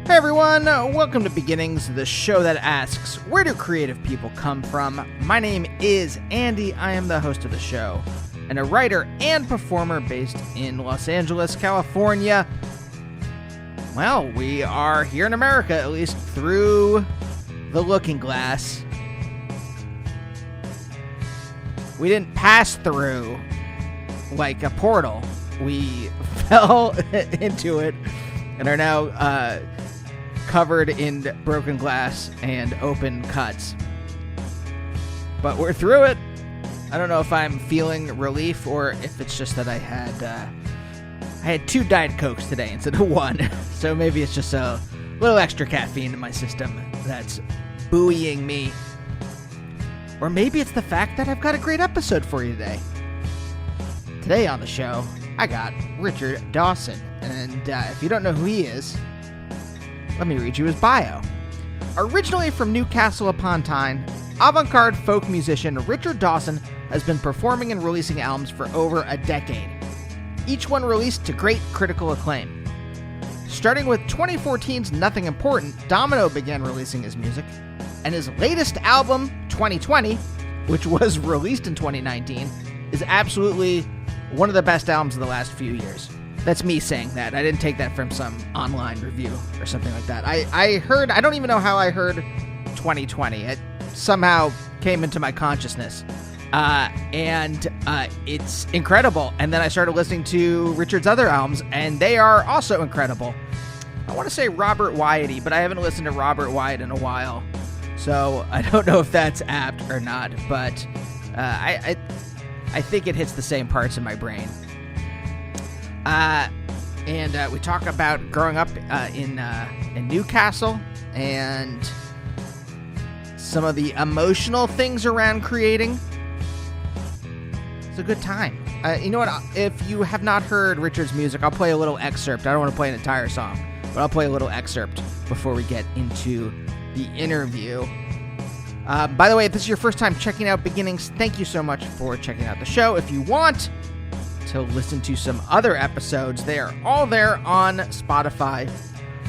Hey everyone, welcome to Beginnings, the show that asks, where do creative people come from? My name is Andy, I am the host of the show, and a writer and performer based in Los Angeles, California. Well, we are here in America, at least through the looking glass. We didn't pass through like a portal. We fell into it and are now covered in broken glass and open cuts. But we're through it. I don't know if I'm feeling relief or if it's just that I had 2 Diet Cokes today instead of 1. So maybe it's just a little extra caffeine in my system that's buoying me. Or maybe it's the fact that I've got a great episode for you today. Today on the show, I got Richard Dawson. And if you don't know who he is, let me read you his bio. Originally from Newcastle upon Tyne, avant-garde folk musician Richard Dawson has been performing and releasing albums for over a decade, each one released to great critical acclaim. Starting with 2014's Nothing Important, Domino began releasing his music, and his latest album, 2020, which was released in 2019, is absolutely one of the best albums of the last few years. That's me saying that. I didn't take that from some online review or something like that. I don't even know how I heard 2020. It somehow came into my consciousness. And it's incredible. And then I started listening to Richard's other albums, and they are also incredible. I want to say Robert Wyatt-y, but I haven't listened to Robert Wyatt in a while. So I don't know if that's apt or not, but I think it hits the same parts in my brain. And we talk about growing up in Newcastle and some of the emotional things around creating. It's a good time. You know what? If you have not heard Richard's music, I'll play a little excerpt. I don't want to play an entire song, but I'll play a little excerpt before we get into the interview. By the way, if this is your first time checking out Beginnings, thank you so much for checking out the show. If you want to listen to some other episodes, they are all there on Spotify.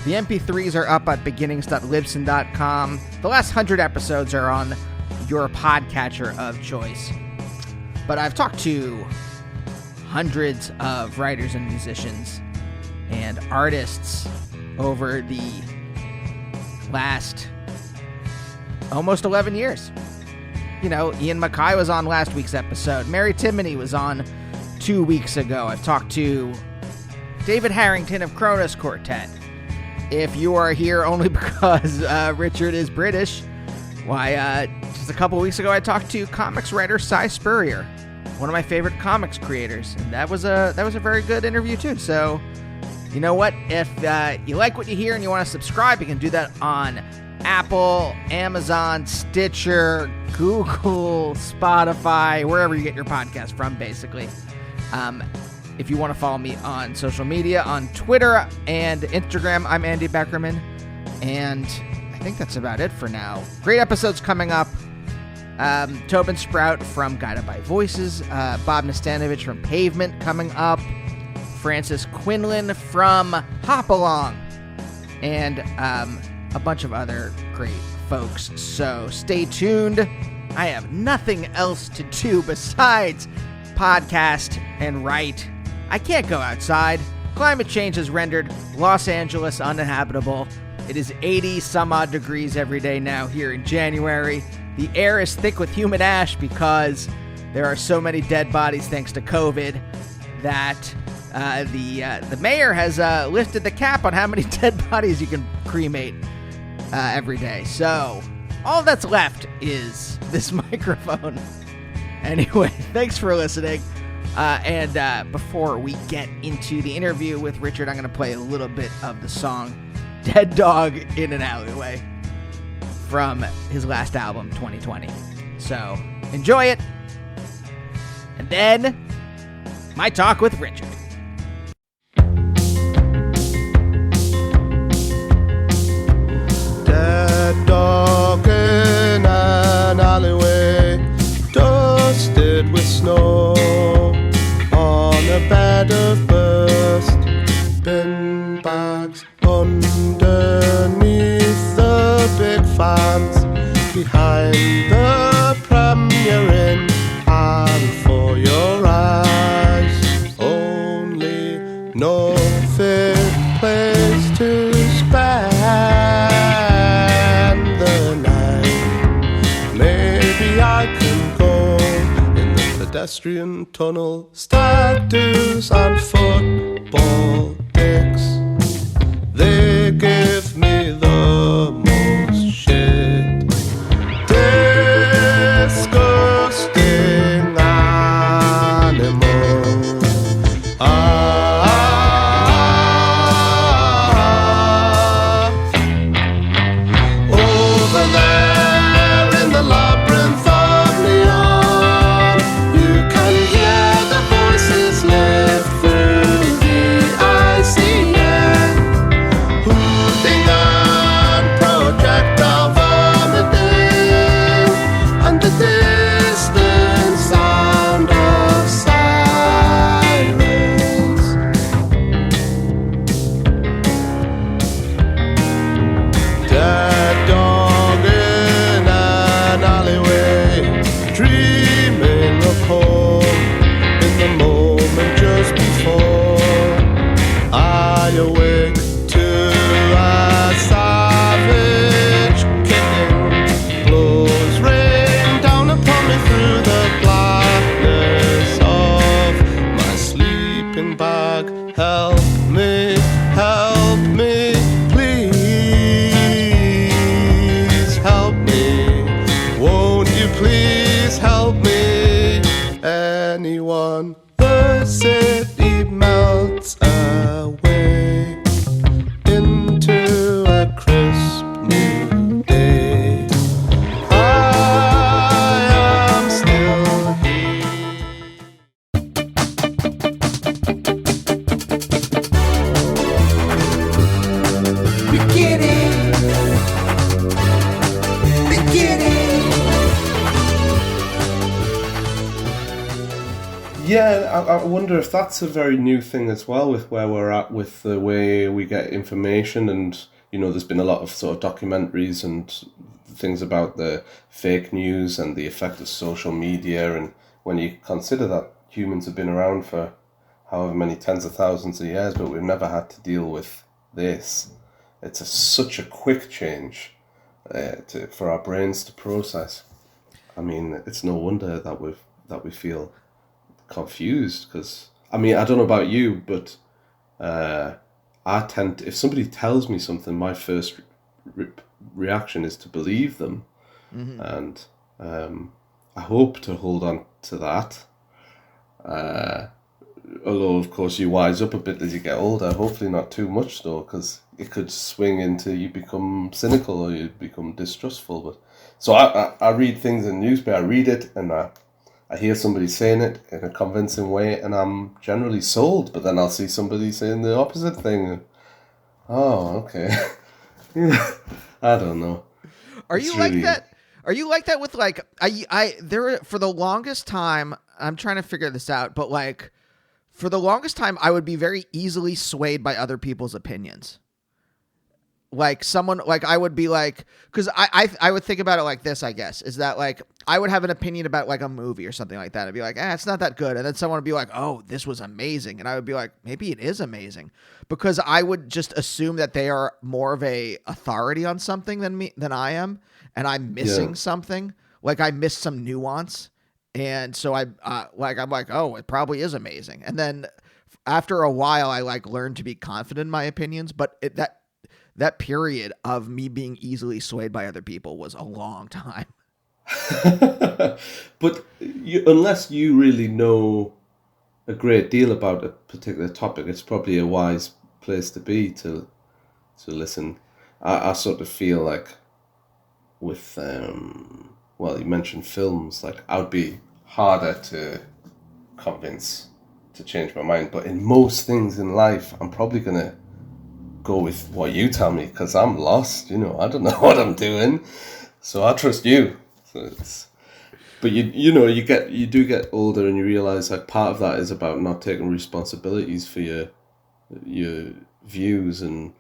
The MP3s are up at beginnings.libsyn.com. The last 100 episodes are on your podcatcher of choice. But I've talked to hundreds of writers and musicians and artists over the last almost 11 years. You know, Ian Mackay was on last week's episode. Mary Timony was on 2 weeks ago. I've talked to David Harrington of Kronos Quartet. If you are here only because Richard is British, why, just a couple weeks ago I talked to comics writer Cy Spurrier, one of my favorite comics creators, and that was a very good interview too. So, you know what? If you like what you hear and you want to subscribe, you can do that on Apple, Amazon, Stitcher, Google, Spotify, wherever you get your podcast from, basically. If you want to follow me on social media, on Twitter and Instagram, I'm Andy Beckerman. And I think that's about it for now. Great episodes coming up. Tobin Sprout from Guided by Voices. Bob Nastanovich from Pavement coming up. Francis Quinlan from Hop Along. And a bunch of other great folks. So stay tuned. I have nothing else to do besides podcast and write. I can't go outside. Climate change has rendered Los Angeles uninhabitable. It is 80 some odd degrees every day now here in January. The air is thick with humid ash because there are so many dead bodies thanks to COVID that the mayor has lifted the cap on how many dead bodies you can cremate every day. So all that's left is this microphone. Anyway, thanks for listening. And before we get into the interview with Richard, I'm going to play a little bit of the song Dead Dog in an Alleyway from his last album, 2020. So enjoy it. And then my talk with Richard. Dead dog in an alleyway, dusted with snow, on a bed of burst bin bags under behind the pram you're in and for your eyes. Only no fit place to spend the night. Maybe I can go in the pedestrian tunnel, statues and football dicks. They give me the most shit. Disgusting animal. Over there in the labyrinth of neon, you can hear the voices lift through the icy air, hooting and projectile vomiting, and the distant sound of sirens. Dead dog in an alleyway, dreaming of home in the moment just before I awake to a savage kicking. Blows rain down upon me through the blackness of my sleeping bag. Help me, please help me. Won't you please help me? Anyone? The city melts away into a crisp new day. I am still here. Yeah, I wonder if that's a very new thing as well, with where we're at with the way we get information. And, you know, there's been a lot of sort of documentaries and things about the fake news and the effect of social media. And when you consider that humans have been around for however many tens of thousands of years, but we've never had to deal with this. It's such a quick change for our brains to process. I mean, it's no wonder that we feel confused, because I mean, I don't know about you, but I tend to, if somebody tells me something, my first reaction is to believe them. Mm-hmm. And I hope to hold on to that, although of course you wise up a bit as you get older, hopefully not too much though, because it could swing into you become cynical or you become distrustful. But so I read things in the newspaper, I read it and I hear somebody saying it in a convincing way, and I'm generally sold. But then I'll see somebody saying the opposite thing. Oh, okay. Yeah, I don't know. Are you like that? Are you like that with like there for the longest time? I'm trying to figure this out, but like for the longest time, I would be very easily swayed by other people's opinions. Like someone, like I would be like, because I would think about it like this, I guess, is that like I would have an opinion about like a movie or something like that. I'd be like, it's not that good. And then someone would be like, oh, this was amazing. And I would be like, maybe it is amazing, because I would just assume that they are more of a authority on something than I am. And I'm missing something, like I missed some nuance. And so I'm like, oh, it probably is amazing. And then after a while, I like learned to be confident in my opinions, but that period of me being easily swayed by other people was a long time. But unless you really know a great deal about a particular topic, it's probably a wise place to be to listen. I sort of feel like with, well, you mentioned films, like I would be harder to convince to change my mind. But in most things in life, I'm probably going to go with what you tell me, because I'm lost, I don't know what I'm doing, so I trust you. But you do get older and you realize like part of that is about not taking responsibilities for your views, and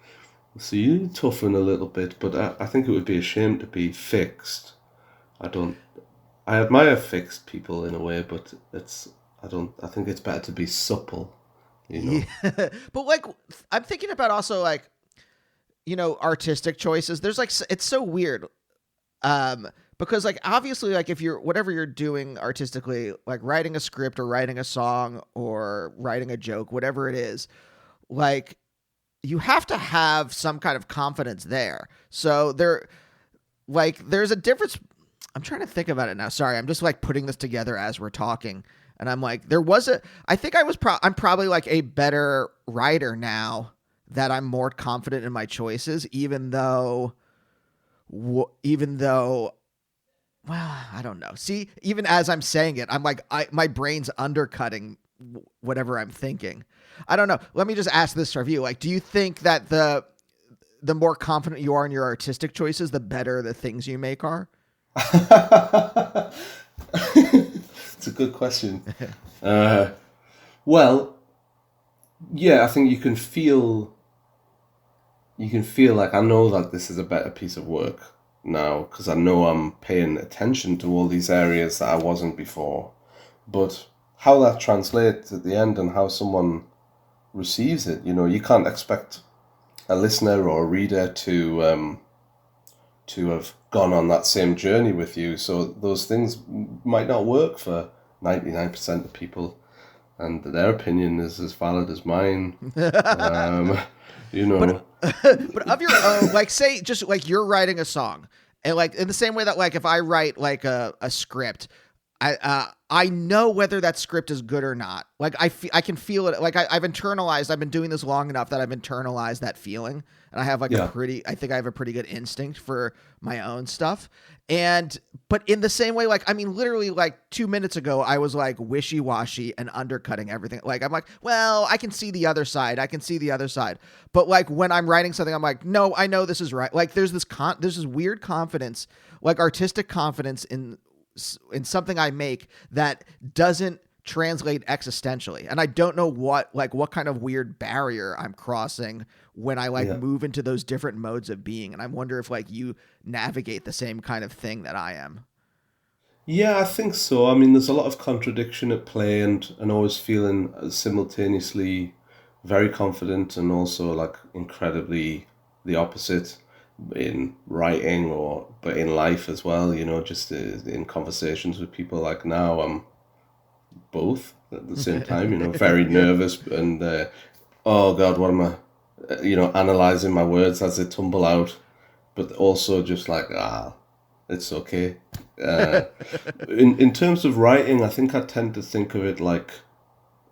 so you toughen a little bit. But I think it would be a shame to be fixed I don't. I admire fixed people in a way, but it's. I don't. I think it's better to be supple. You Yeah. know. But like, I'm thinking about also like, artistic choices. There's like, it's so weird. Um, because like obviously like if you're whatever you're doing artistically, like writing a script or writing a song or writing a joke, whatever it is, like you have to have some kind of confidence there. So there's a difference. I'm trying to think about it now. Sorry, I'm just like putting this together as we're talking. And I'm like, I think I'm probably like a better writer now that I'm more confident in my choices, even though, well, I don't know. See, even as I'm saying it, I'm like, my brain's undercutting whatever I'm thinking. I don't know. Let me just ask this of you. Like, do you think that the more confident you are in your artistic choices, the better the things you make are? It's a good question. Uh, well, yeah, I think you can feel like I know that this is a better piece of work now because I know I'm paying attention to all these areas that I wasn't before. But how that translates at the end and how someone receives it, you can't expect a listener or a reader to have gone on that same journey with you. So those things might not work for 99% of people, and their opinion is as valid as mine. Um, you But know, but of your own, like say just like you're writing a song, and like in the same way that like if I write like a script, I know whether that script is good or not. Like I can feel it. Like I've internalized. I've been doing this long enough that I've internalized that feeling, and I have like yeah, I think I have a pretty good instinct for my own stuff. And but in the same way, like I mean, literally like 2 minutes ago, I was like wishy washy and undercutting everything. Like I'm like, well, I can see the other side. I can see the other side. But like when I'm writing something, I'm like, no, I know this is right. Like there's this weird confidence, like artistic confidence in something I make that doesn't translate existentially. And I don't know what kind of weird barrier I'm crossing when I like yeah. move into those different modes of being. And I wonder if like you navigate the same kind of thing that I am. Yeah, I think so. I mean, there's a lot of contradiction at play, and always feeling simultaneously very confident and also like incredibly the opposite in writing or but in life as well. Just in conversations with people. Like now, I'm both at the same time. Very nervous and oh God, what am I? Analyzing my words as they tumble out, but also just like it's okay. Uh, in terms of writing, I think I tend to think of it like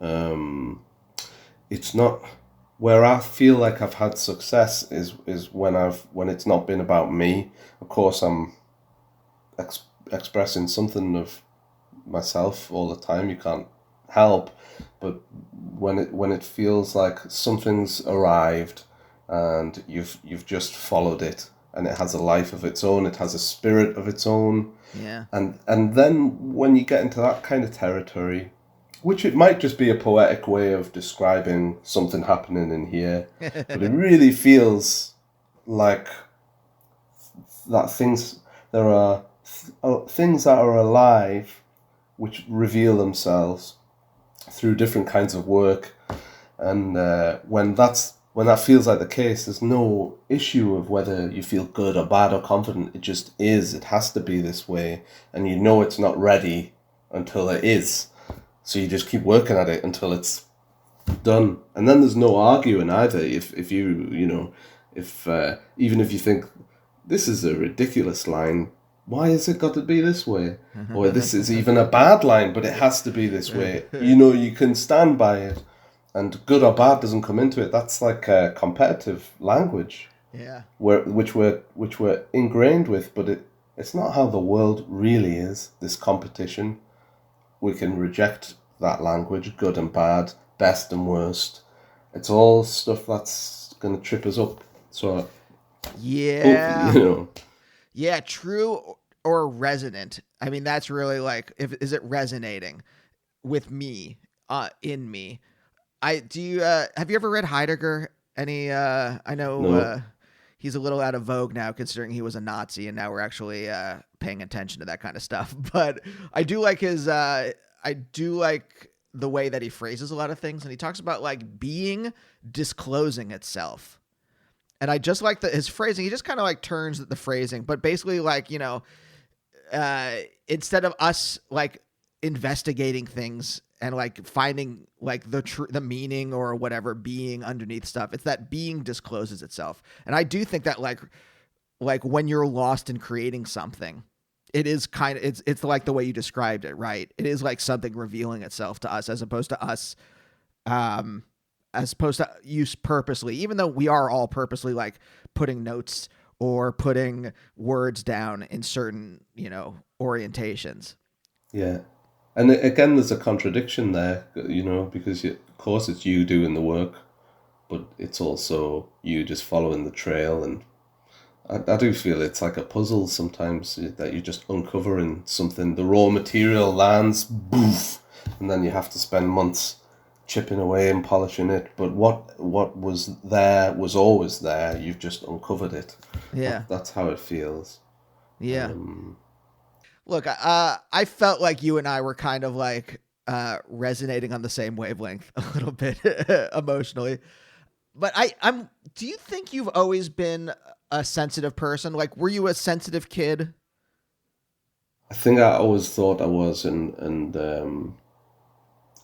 um, it's not where I feel like I've had success is when it's not been about me. Of course, I'm expressing something of myself all the time. You can't help, but when it feels like something's arrived and you've just followed it and it has a life of its own, it has a spirit of its own. Yeah. And then when you get into that kind of territory, which it might just be a poetic way of describing something happening in here, but it really feels like that there are things that are alive which reveal themselves through different kinds of work. And when that feels like the case, there's no issue of whether you feel good or bad or confident. It just is. It has to be this way, and it's not ready until it is. So you just keep working at it until it's done, and then there's no arguing either. If if even if you think this is a ridiculous line, why has it got to be this way? Or this is even a bad line, but it has to be this way. You can stand by it, and good or bad doesn't come into it. That's like a competitive language, Yeah. which we're ingrained with, but it's not how the world really is. This competition, we can reject that language, good and bad, best and worst. It's all stuff that's going to trip us up. So hopefully, Yeah. Yeah, true or resonant. I mean, that's really like if is it resonating with me, in me. I do you have you ever read Heidegger? Any I know no, he's a little out of vogue now considering he was a Nazi and now we're actually paying attention to that kind of stuff. But I do like the way that he phrases a lot of things. And he talks about like being disclosing itself. And I just like his phrasing. He just kind of like turns the phrasing, but basically like, instead of us like investigating things and like finding like the meaning or whatever being underneath stuff, it's that being discloses itself. And I do think that like when you're lost in creating something, it is kind of, it's like the way you described it, right? It is like something revealing itself to us as opposed to use purposely, even though we are all purposely like putting notes or putting words down in certain, orientations. Yeah. And again, there's a contradiction there, because of course it's you doing the work, but it's also you just following the trail. And I do feel it's like a puzzle sometimes that you're just uncovering something. The raw material lands, boof, and then you have to spend months chipping away and polishing it. But what was there was always there. You've just uncovered it. Yeah. That's how it feels. Yeah. Look, I felt like you and I were kind of like resonating on the same wavelength a little bit emotionally. But do you think you've always been a sensitive person? Like, were you a sensitive kid? I think I always thought I was, and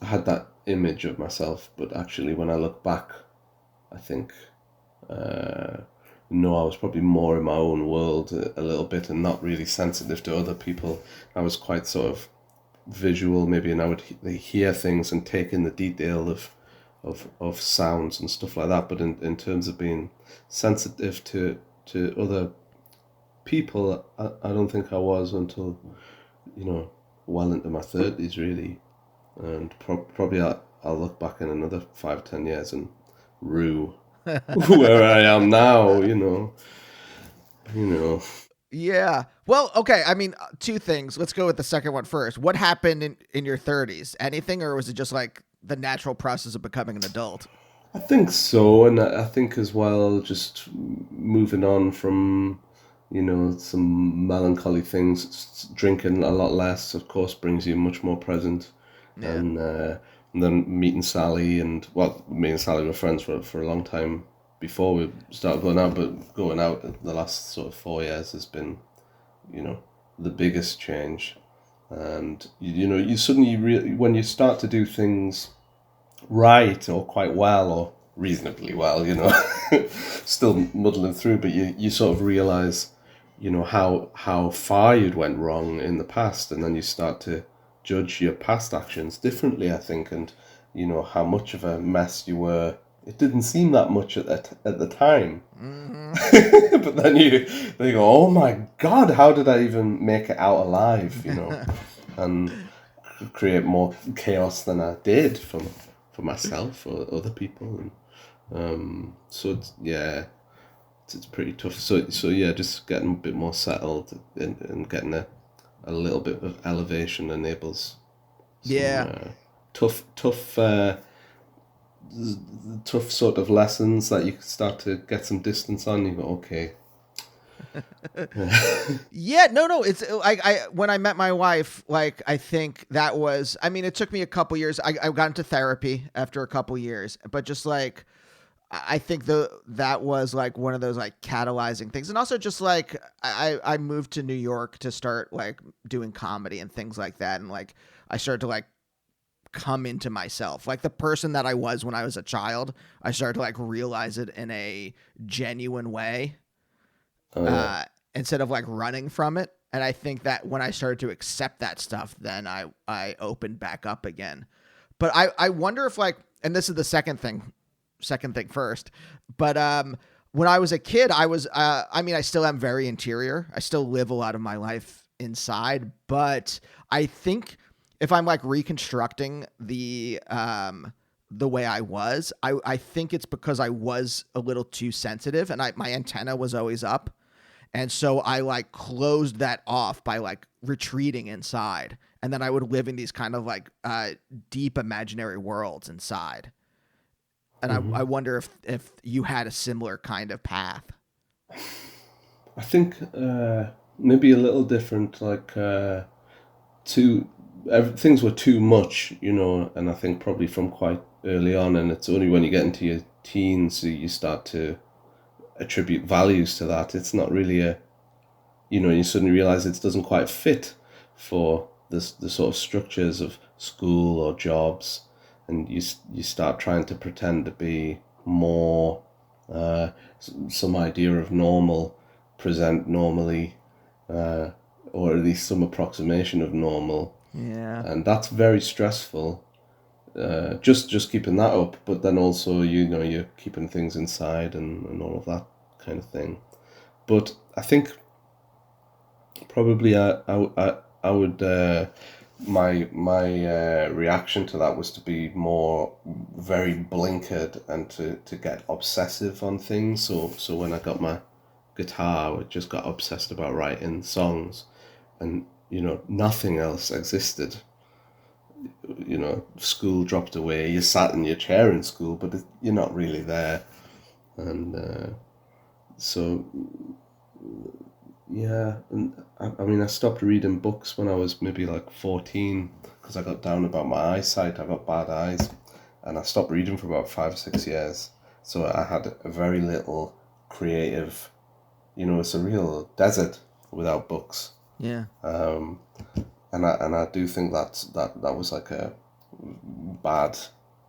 I had that image of myself. But actually, when I look back, I think, no, I was probably more in my own world a little bit and not really sensitive to other people. I was quite sort of visual, maybe, and I would hear things and take in the detail of sounds and stuff like that. But in terms of being sensitive to other people, I don't think I was until, well into my 30s, really. And probably I'll look back in another 5-10 years and rue where I am now, Yeah. Well, okay. I mean, two things. Let's go with the second one first. What happened in your 30s? Anything, or was it just like the natural process of becoming an adult? I think so, and I think as well, just moving on from, some melancholy things, drinking a lot less, of course, brings you much more present. Yeah. And then meeting Sally, and me and Sally were friends for a long time before we started going out, but going out the last sort of 4 years has been, the biggest change. And, you suddenly when you start to do things right or quite well or reasonably well, still muddling through, but you sort of realize, how far you'd went wrong in the past, and then you start to judge your past actions differently, I think, and how much of a mess you were. It didn't seem that much at the time, but then you go, oh my God, how did I even make it out alive? And create more chaos than I did for myself or other people, and so it's pretty tough. So yeah, just getting a bit more settled and getting a little bit of elevation enables some, tough sort of lessons that you start to get some distance on. You go, okay. Yeah, no, it's like when I met my wife, like I think that was, I mean, it took me a couple years. I got into therapy after a couple years, but just like I think that was like one of those like catalyzing things. And also just like I moved to New York to start like doing comedy and things like that, and like I started to like come into myself, like the person that I was when I was a child. I started to like realize it in a genuine way. Instead of like running from it. And I think that when I started to accept that stuff, then I opened back up again. But I wonder if like, and this is the second thing first, but when I was a kid, I was, I still am very interior. I still live a lot of my life inside, but I think if I'm like reconstructing the way I was, I think it's because I was a little too sensitive, and my antenna was always up. And so I like closed that off by like retreating inside. And then I would live in these kind of like deep imaginary worlds inside. And I wonder if you had a similar kind of path. I think maybe a little different. Like things were too much, and I think probably from quite early on, and it's only when you get into your teens you start to attribute values to that. It's not really you suddenly realize it doesn't quite fit for the sort of structures of school or jobs, and you start trying to pretend to be more some idea of normal, present normally, or at least some approximation of normal. Yeah. And that's very stressful. Just keeping that up, but then also you're keeping things inside and all of that kind of thing. But I think probably I would my reaction to that was to be more very blinkered and to get obsessive on things. So when I got my guitar, I just got obsessed about writing songs, and nothing else existed. School dropped away. You sat in your chair in school, but you're not really there, and so yeah. And I mean, I stopped reading books when I was maybe like 14 because I got down about my eyesight. I got bad eyes, and I stopped reading for about 5 or 6 years. So I had a very little creative. It's a real desert without books. Yeah. And I do think that was like a bad.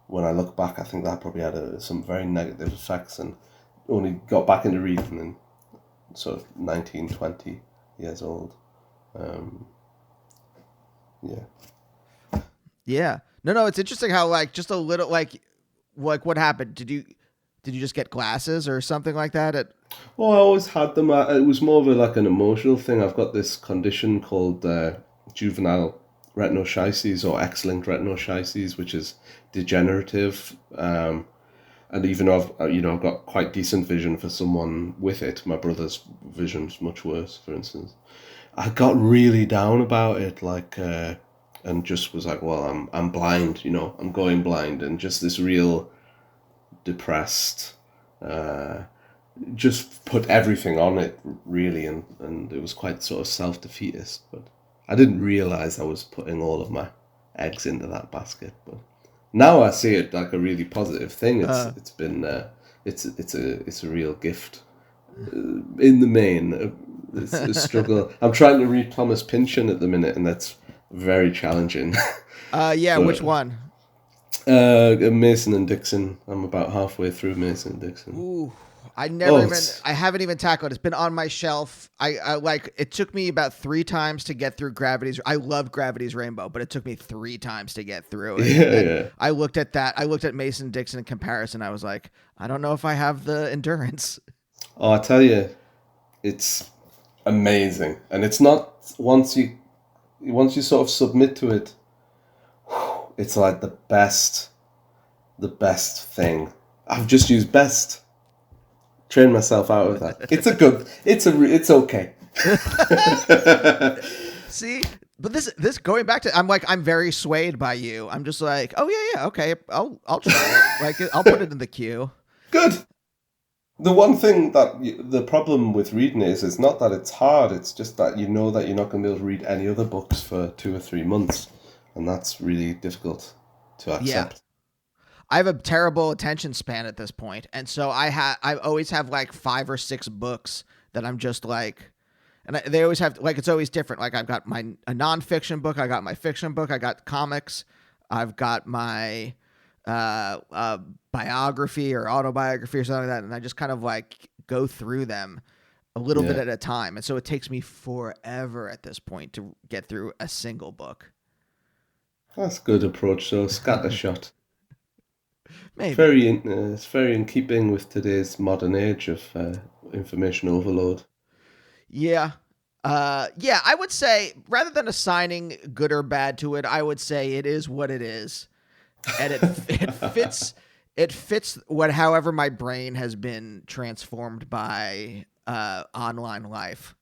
When I look back, I think that probably had some very negative effects, and only got back into reading in sort of 19, 20 years old. Yeah. Yeah. No, it's interesting how like just a little like what happened? Did you just get glasses or something like that? Well, I always had them. It was more of like an emotional thing. I've got this condition called juvenile retinoschisis or X-linked retinoschisis, which is degenerative. And even though I've got quite decent vision for someone with it, my brother's vision's much worse, for instance. I got really down about it, like, and just was like, well, I'm blind, I'm going blind, and just this real depressed, just put everything on it, really, and it was quite sort of self-defeatist, but I didn't realize I was putting all of my eggs into that basket. But now I see it like a really positive thing. It's been it's a real gift. In the main, it's a struggle. I'm trying to read Thomas Pynchon at the minute, and that's very challenging. Yeah, So, which one? Mason and Dixon. I'm about halfway through Mason and Dixon. Ooh, I haven't even tackled it. It's been on my shelf. I like, it took me about 3 times to get through I love Gravity's Rainbow, but it took me 3 times to get through it. Yeah. I looked at that. I looked at Mason Dixon in comparison. I was like, I don't know if I have the endurance. Oh, I tell you, it's amazing. And it's not, once you sort of submit to it, it's like the best thing. I've just used best. Train myself out of that. It's okay. See, but this going back to, I'm very swayed by you. I'm just like, oh yeah, okay, I'll try it. Like, I'll put it in the queue. Good. The one thing the problem with reading is not that it's hard. It's just that you know that you're not going to be able to read any other books for 2 or 3 months, and that's really difficult to accept. Yeah. I have a terrible attention span at this point, and so I always have like 5 or 6 books that I'm just like, and they always have, like, it's always different. Like, I've got a nonfiction book, I got my fiction book, I got comics, I've got my biography or autobiography or something like that, and I just kind of like go through them a little bit at a time, and so it takes me forever at this point to get through a single book. That's a good approach, though. Scattershot. Maybe. It's very in keeping with today's modern age of information overload. Yeah. I would say, rather than assigning good or bad to it, I would say it is what it is. And it fits however my brain has been transformed by online life.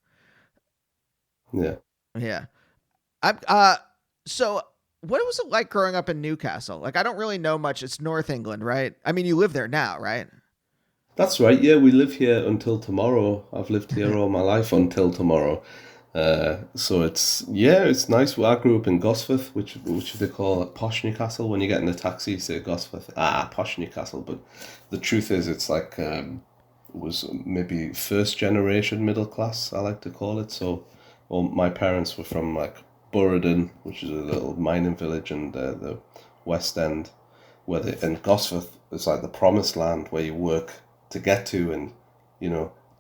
Yeah. Yeah. So what was it like growing up in Newcastle? Like, I don't really know much. It's North England, right? I mean, you live there now, right? That's right. Yeah, we live here until tomorrow. I've lived here all my life until tomorrow. So it's nice. Well, I grew up in Gosforth, which they call Posh Newcastle. When you get in a taxi, you say Gosforth, Posh Newcastle. But the truth is, it's like was maybe first generation middle class, I like to call it. So, well, my parents were from like Burradon, which is a little mining village, and the West End, and Gosforth is like the promised land where you work to get to, and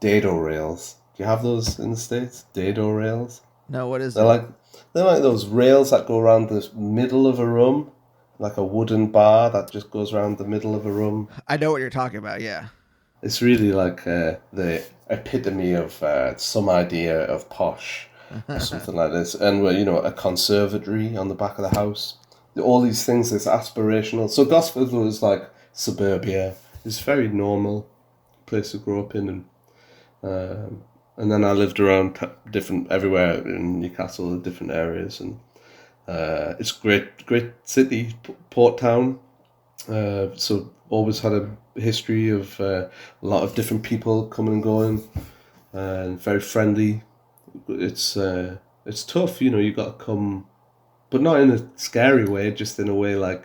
dado rails. Do you have those in the States? Dado rails? No, what is They're it? like they're like those rails that go around the middle of a room, like a wooden bar that just goes around the middle of a room. I know what you're talking about. Yeah. It's really like the epitome of some idea of posh or something like this. And a conservatory on the back of the house. All these things, this aspirational. So Gosford was like suburbia. It's a very normal place to grow up in, and then I lived around everywhere in Newcastle, different areas, and it's great city, port town. So always had a history of a lot of different people coming and going, and very friendly. It's tough, you got to come, but not in a scary way, just in a way like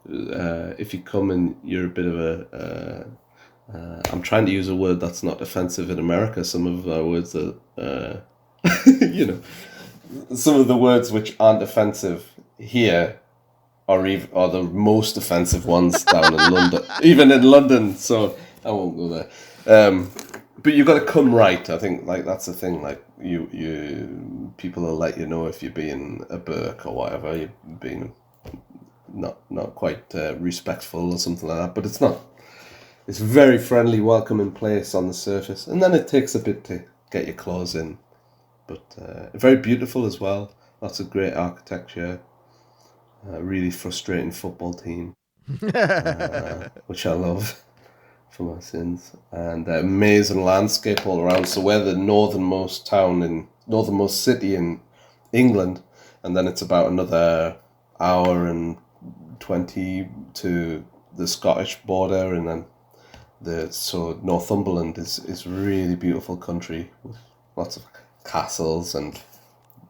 if you come and you're a bit of I'm trying to use a word that's not offensive in America. Some of our words are, some of the words which aren't offensive here are the most offensive ones down in London, even in London. So I won't go there. But you got to come right. I think like that's the thing. Like you people will let you know if you're being a Burke or whatever. You're being not quite respectful or something like that. But it's not. It's a very friendly, welcoming place on the surface, and then it takes a bit to get your claws in. But very beautiful as well. Lots of great architecture. Really frustrating football team, which I love for my sins, and amazing landscape all around. So we're the northernmost city in England, and then it's about another hour and 20 to the Scottish border, and then so Northumberland is really beautiful country with lots of castles and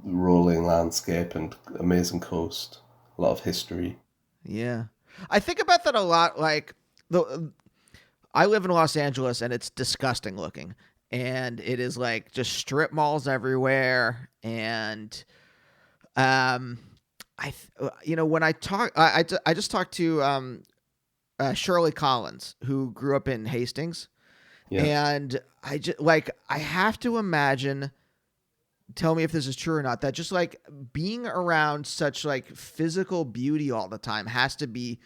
rolling landscape and amazing coast. A lot of history. Yeah. I think about that a lot. Like I live in Los Angeles and it's disgusting looking, and it is like just strip malls everywhere. And, when I talk, I just talked to, Shirley Collins, who grew up in Hastings. Yeah. And I have to imagine, tell me if this is true or not, that just like being around such like physical beauty all the time has to be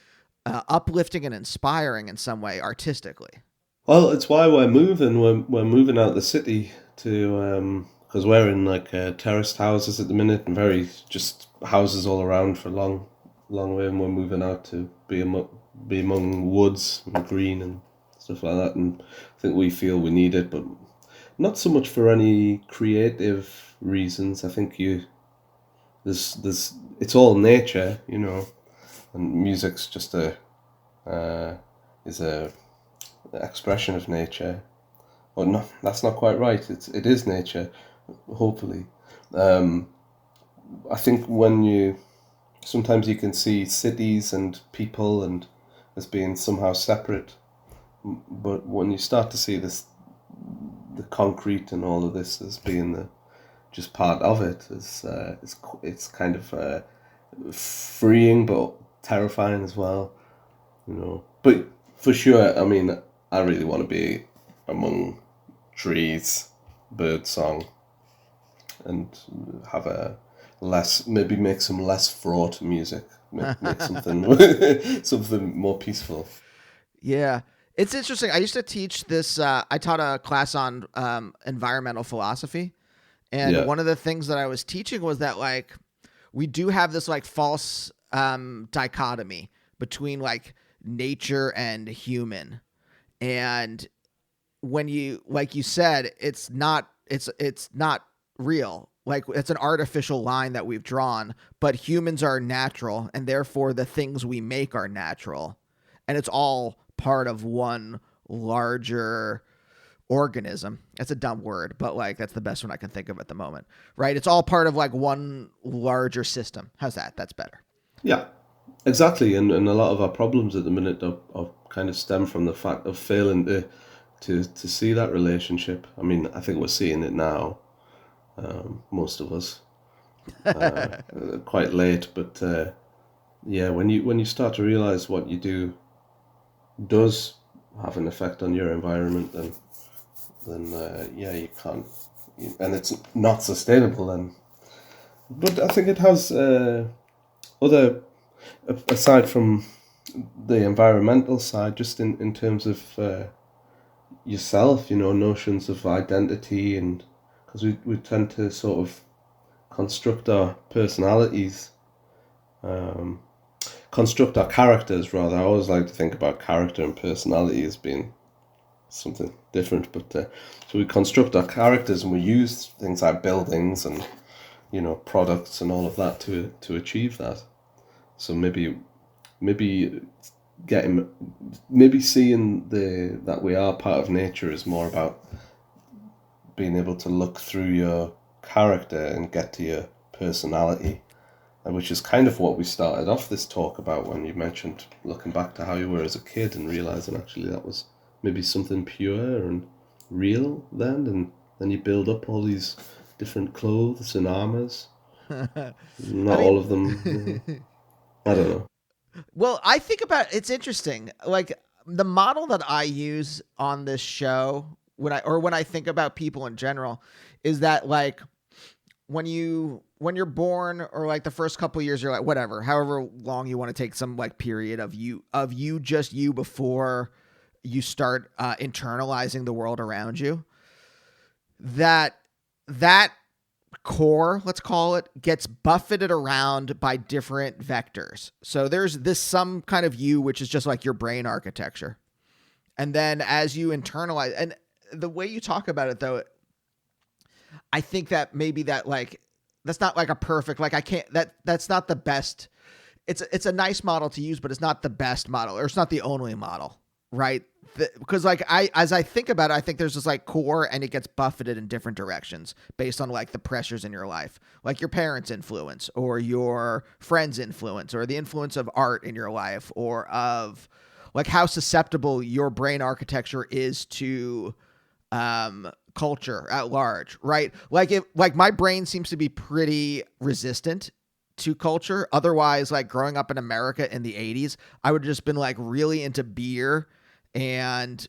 uplifting and inspiring in some way artistically. Well, it's why we're moving. We're moving out of the city to because we're in like terraced houses at the minute, and very just houses all around for a long way, and we're moving out to be among woods and green and stuff like that. And I think we feel we need it, but not so much for any creative reasons. I think there's it's all nature, and music's just is a expression of nature. Or no, that's not quite right. It is nature, hopefully. I think sometimes you can see cities and people and as being somehow separate, but when you start to see the concrete and all of this as being just part of it, it's kind of freeing but terrifying as well, But for sure, I mean, I really want to be among trees, bird song, and have make some less fraught music, make something something more peaceful. Yeah. It's interesting. I used to teach this, I taught a class on environmental philosophy. And Yeah. one of the things that I was teaching was that like we do have this like false dichotomy between like nature and human. And when like you said, it's not real. Like it's an artificial line that we've drawn, but humans are natural, and therefore the things we make are natural. And it's all part of one larger organism. That's a dumb word, but like that's the best one I can think of at the moment, right? It's all part of like one larger system. How's that? That's better. Yeah, exactly. And a lot of our problems at the minute are kind of stem from the fact of failing to see that relationship. I mean, I think we're seeing it now, most of us, quite late. But yeah, when you start to realize what you do does have an effect on your environment, then yeah, you can't, and it's not sustainable. Then, but I think it has other, aside from the environmental side, just in terms of yourself, notions of identity, and because we tend to sort of construct our personalities, construct our characters rather. I always like to think about character and personality as being something different, but so we construct our characters and we use things like buildings and products and all of that to achieve that. So maybe seeing that we are part of nature is more about being able to look through your character and get to your personality, which is kind of what we started off this talk about when you mentioned looking back to how you were as a kid and realizing actually that was maybe something pure and real then, and then you build up all these different clothes and armors. Not all of them. I don't know. Well, I think about it's interesting. Like the model that I use on this show when I think about people in general is that like when you're born or like the first couple of years, you're like whatever, however long you want to take some like period of you just you before you start internalizing the world around you. That core, let's call it, gets buffeted around by different vectors. So there's this some kind of you, which is just like your brain architecture. And then as you internalize, and the way you talk about it though, I think that maybe that like, that's not like a perfect, like I can't, that's not the best. It's a nice model to use, but it's not the best model, or it's not the only model, right? Because like as I think about it, I think there's this like core and it gets buffeted in different directions based on like the pressures in your life, like your parents' influence or your friends' influence or the influence of art in your life or of like how susceptible your brain architecture is to culture at large, right? Like my brain seems to be pretty resistant to culture. Otherwise, like growing up in America in the 80s, I would have just been like really into beer and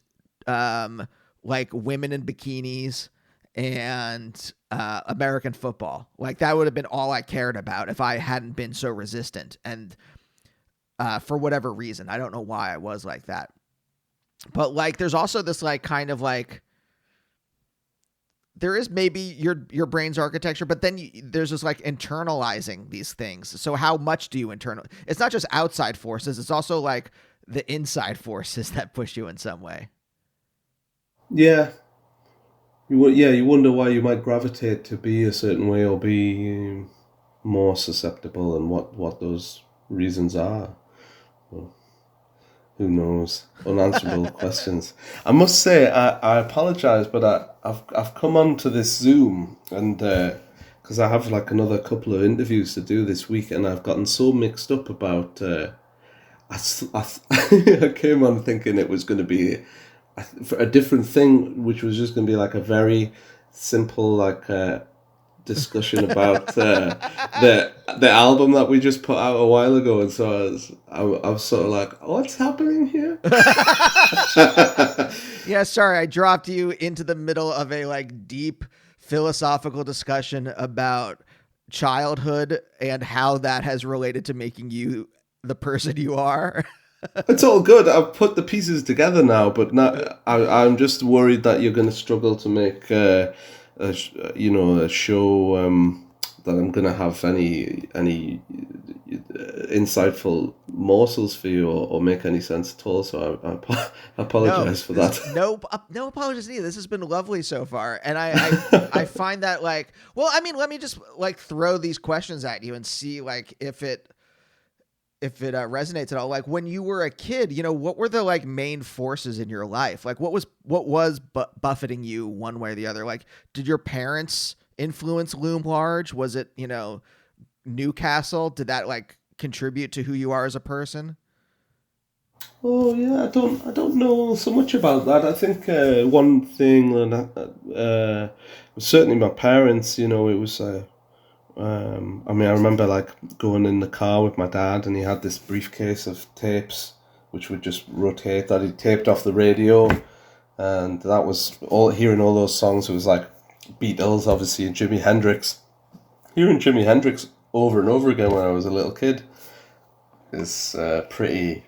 like women in bikinis and American football. Like that would have been all I cared about if I hadn't been so resistant. And for whatever reason, I don't know why I was like that. But like there's also this like kind of like there is maybe your brain's architecture, but then there's this like internalizing these things. So how much do you It's not just outside forces. It's also like the inside forces that push you in some way. Yeah. You wonder why you might gravitate to be a certain way or be more susceptible and what those reasons are. Well, who knows? Unanswerable questions. I must say, I apologize, but I've come on to this Zoom and because I have like another couple of interviews to do this week, and I've gotten so mixed up about. I came on thinking it was going to be a different thing, which was just going to be like a very simple like discussion about the album that we just put out a while ago, and so I was sort of like, what's happening here? Yeah, sorry, I dropped you into the middle of a like deep philosophical discussion about childhood and how that has related to making you the person you are. It's all good. I've put the pieces together now, but not. I'm just worried that you're going to struggle to make a show that I'm going to have any insightful morsels for you or make any sense at all. So I apologize for that. No apologies needed. This has been lovely so far, and I find that like, well, I mean, let me just like throw these questions at you and see like if it. if it resonates at all. Like when you were a kid, you know, what were the like main forces in your life? Like what was buffeting you one way or the other? Like, did your parents influence loom large? Was it, you know, Newcastle? Did that like contribute to who you are as a person? Oh yeah, I don't know so much about that. I think one thing, certainly my parents. You know, it was. I mean, I remember like going in the car with my dad, and he had this briefcase of tapes, which would just rotate. That he taped off the radio, and that was all. Hearing all those songs, it was like Beatles, obviously, and Jimi Hendrix. Hearing Jimi Hendrix over and over again when I was a little kid is pretty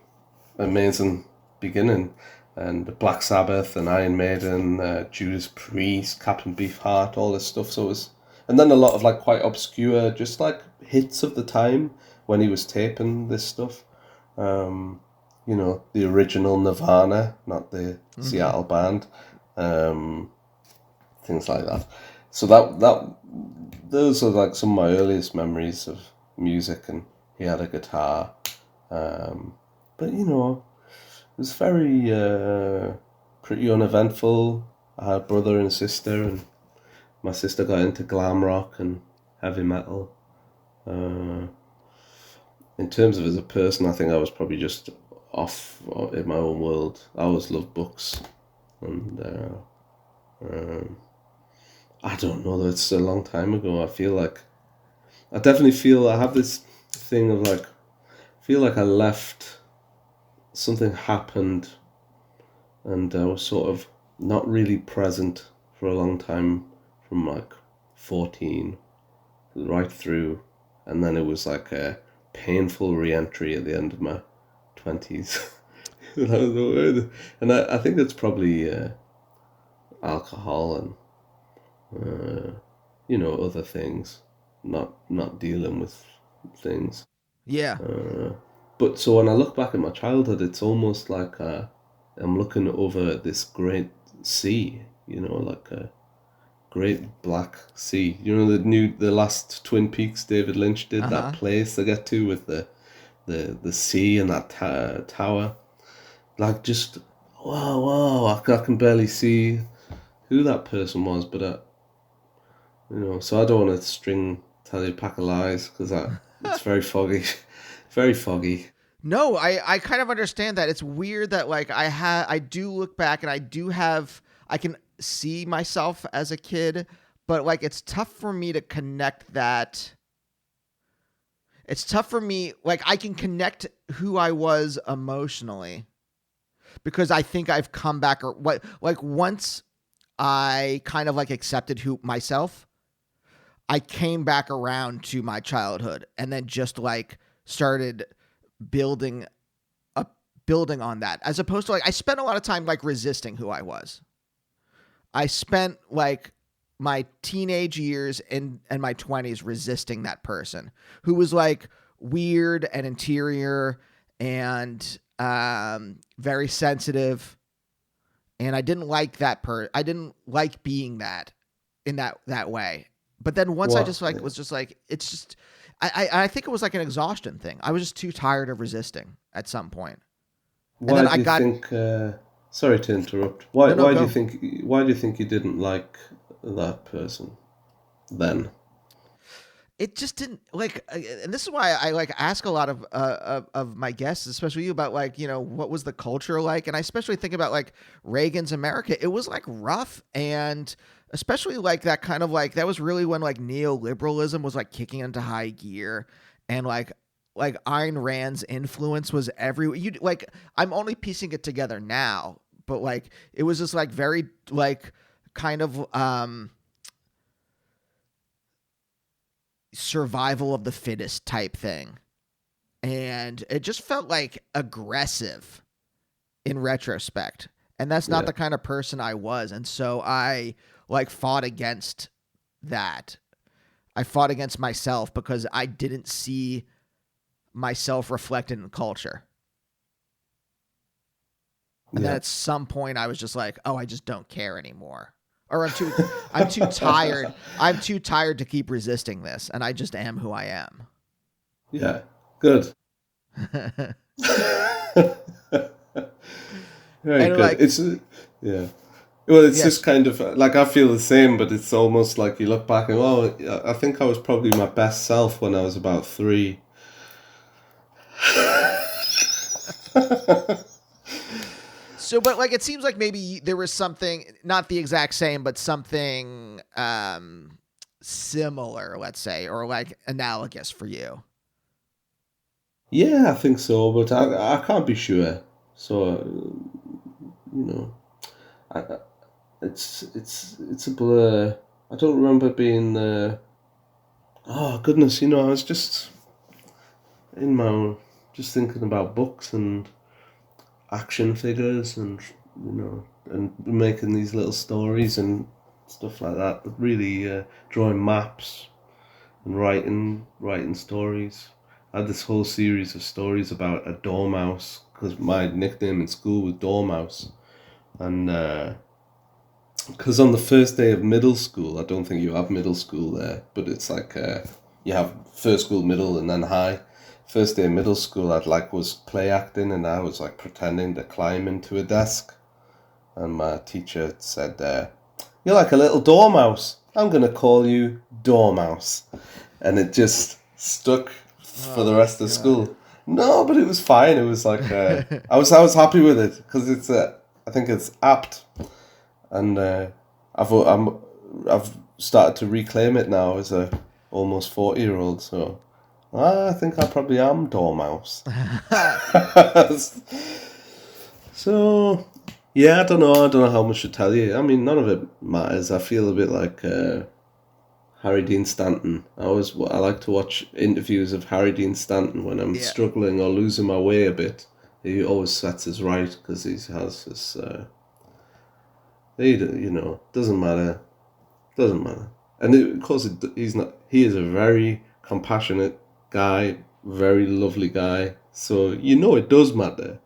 amazing beginning. And Black Sabbath and Iron Maiden, Judas Priest, Captain Beefheart, all this stuff. So it was, and then a lot of like quite obscure, just like hits of the time when he was taping this stuff. You know, the original Nirvana, not the Seattle band, things like that. So that those are like some of my earliest memories of music, and he had a guitar. But you know, it was very pretty uneventful. I had a brother and sister, and my sister got into glam rock and heavy metal. In terms of as a person, I think I was probably just off in my own world. I always loved books, and I don't know. It's a long time ago. I definitely feel I have this thing of like, I feel like I left. Something happened, and I was sort of not really present for a long time, from like 14 right through, and then it was like a painful re-entry at the end of my 20s. And I think it's probably alcohol and you know, other things, not dealing with things. Yeah. But so when I look back at my childhood, it's almost like I'm looking over this great sea, you know, like a great black sea. You know, the last Twin Peaks David Lynch did, that place they get to with the sea and that tower. Like just, wow, I can barely see who that person was, but you know, so I don't want to tell you a pack of lies, because it's very foggy. Very foggy. No, I kind of understand that. It's weird that like I do look back and I can see myself as a kid, but like it's tough for me to connect that. It's tough for me, like I can connect who I was emotionally, because I think I've come back, or what, like once I kind of like accepted who myself, I came back around to my childhood and then just like started building on that, as opposed to like I spent a lot of time like resisting who I was. I spent like my teenage years and my 20s resisting that person who was like weird and interior and very sensitive, and I didn't like I didn't like being that in that way. But then once I just like was just like, it's just I think it was like an exhaustion thing. I was just too tired of resisting at some point. And Why then do you think? Sorry to interrupt. Why do you think you didn't like that person then? It just didn't like, and this is why I like ask a lot of my guests, especially you, about like, you know, what was the culture like, and I especially think about like Reagan's America. It was like rough, and especially like that kind of like that was really when like neoliberalism was like kicking into high gear, and like Ayn Rand's influence was everywhere. You like I'm only piecing it together now, but like it was just like very like kind of survival of the fittest type thing. And it just felt like aggressive in retrospect. And that's not the kind of person I was. And so I like fought against that. I fought against myself because I didn't see myself reflected in culture. And then at some point I was just like, oh, I just don't care anymore. Or I'm too tired. I'm too tired to keep resisting this, and I just am who I am. Yeah, good. Very And good. like, Yeah. Well, it's yes. just kind of like I feel the same, but it's almost like you look back and oh, I think I was probably my best self when I was about 3. So, but like, it seems like maybe there was something, not the exact same, but something similar, let's say, or like analogous for you. Yeah, I think so, but I can't be sure. So you know, I, it's a blur. I don't remember being. Oh goodness, I was just in my just thinking about books and action figures and and making these little stories and stuff like that. But really drawing maps and writing stories. I had this whole series of stories about a dormouse because my nickname in school was Dormouse, and because on the first day of middle school, I don't think you have middle school there, but it's like you have first school, middle, and then high. First day of middle school, was play acting, and I was like pretending to climb into a desk, and my teacher said, "You're like a little dormouse. I'm gonna call you Dormouse," and it just stuck for the Oh rest of God. school. No, but it was fine. It was like I was happy with it because I think it's apt, and I've started to reclaim it now as a almost 40-year-old. So I think I probably am Dormouse. So yeah, I don't know. I don't know how much to tell you. I mean, none of it matters. I feel a bit like Harry Dean Stanton. I like to watch interviews of Harry Dean Stanton when I'm Yeah. struggling or losing my way a bit. He always sets us right because he has this. Doesn't matter. Doesn't matter. And of course, he's not. He is a very compassionate guy, very lovely guy. So it does matter.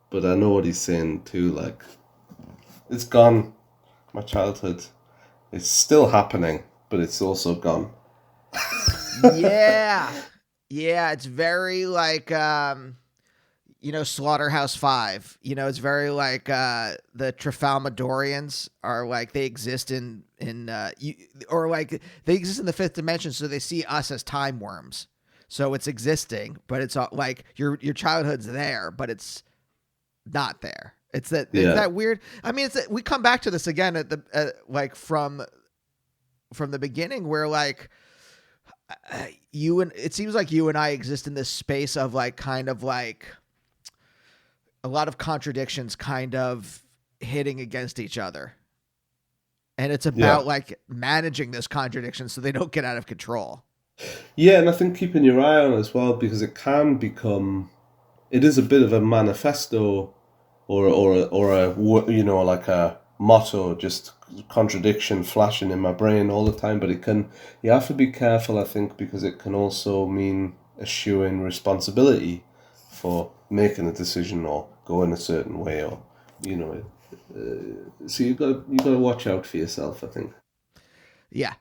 But I know what he's saying too. Like it's gone. My childhood. It's still happening, but it's also gone. Yeah. Yeah, it's very like Slaughterhouse-Five. It's very like the Trafalmadorians are like they exist or like they exist in the fifth dimension, so they see us as time worms. So it's existing, but it's all like your childhood's there, but it's not there. It's Yeah. that weird. I mean, we come back to this again at the like from the beginning where like you and it seems like you and I exist in this space of like kind of like a lot of contradictions kind of hitting against each other. And it's Yeah. about like managing those contradictions so they don't get out of control. Yeah, and I think keeping your eye on it as well because it can become. It is a bit of a manifesto or like a motto, just contradiction flashing in my brain all the time. But you have to be careful, I think, because it can also mean eschewing responsibility for making a decision or going a certain way, or you know. So you got to watch out for yourself, I think. Yeah.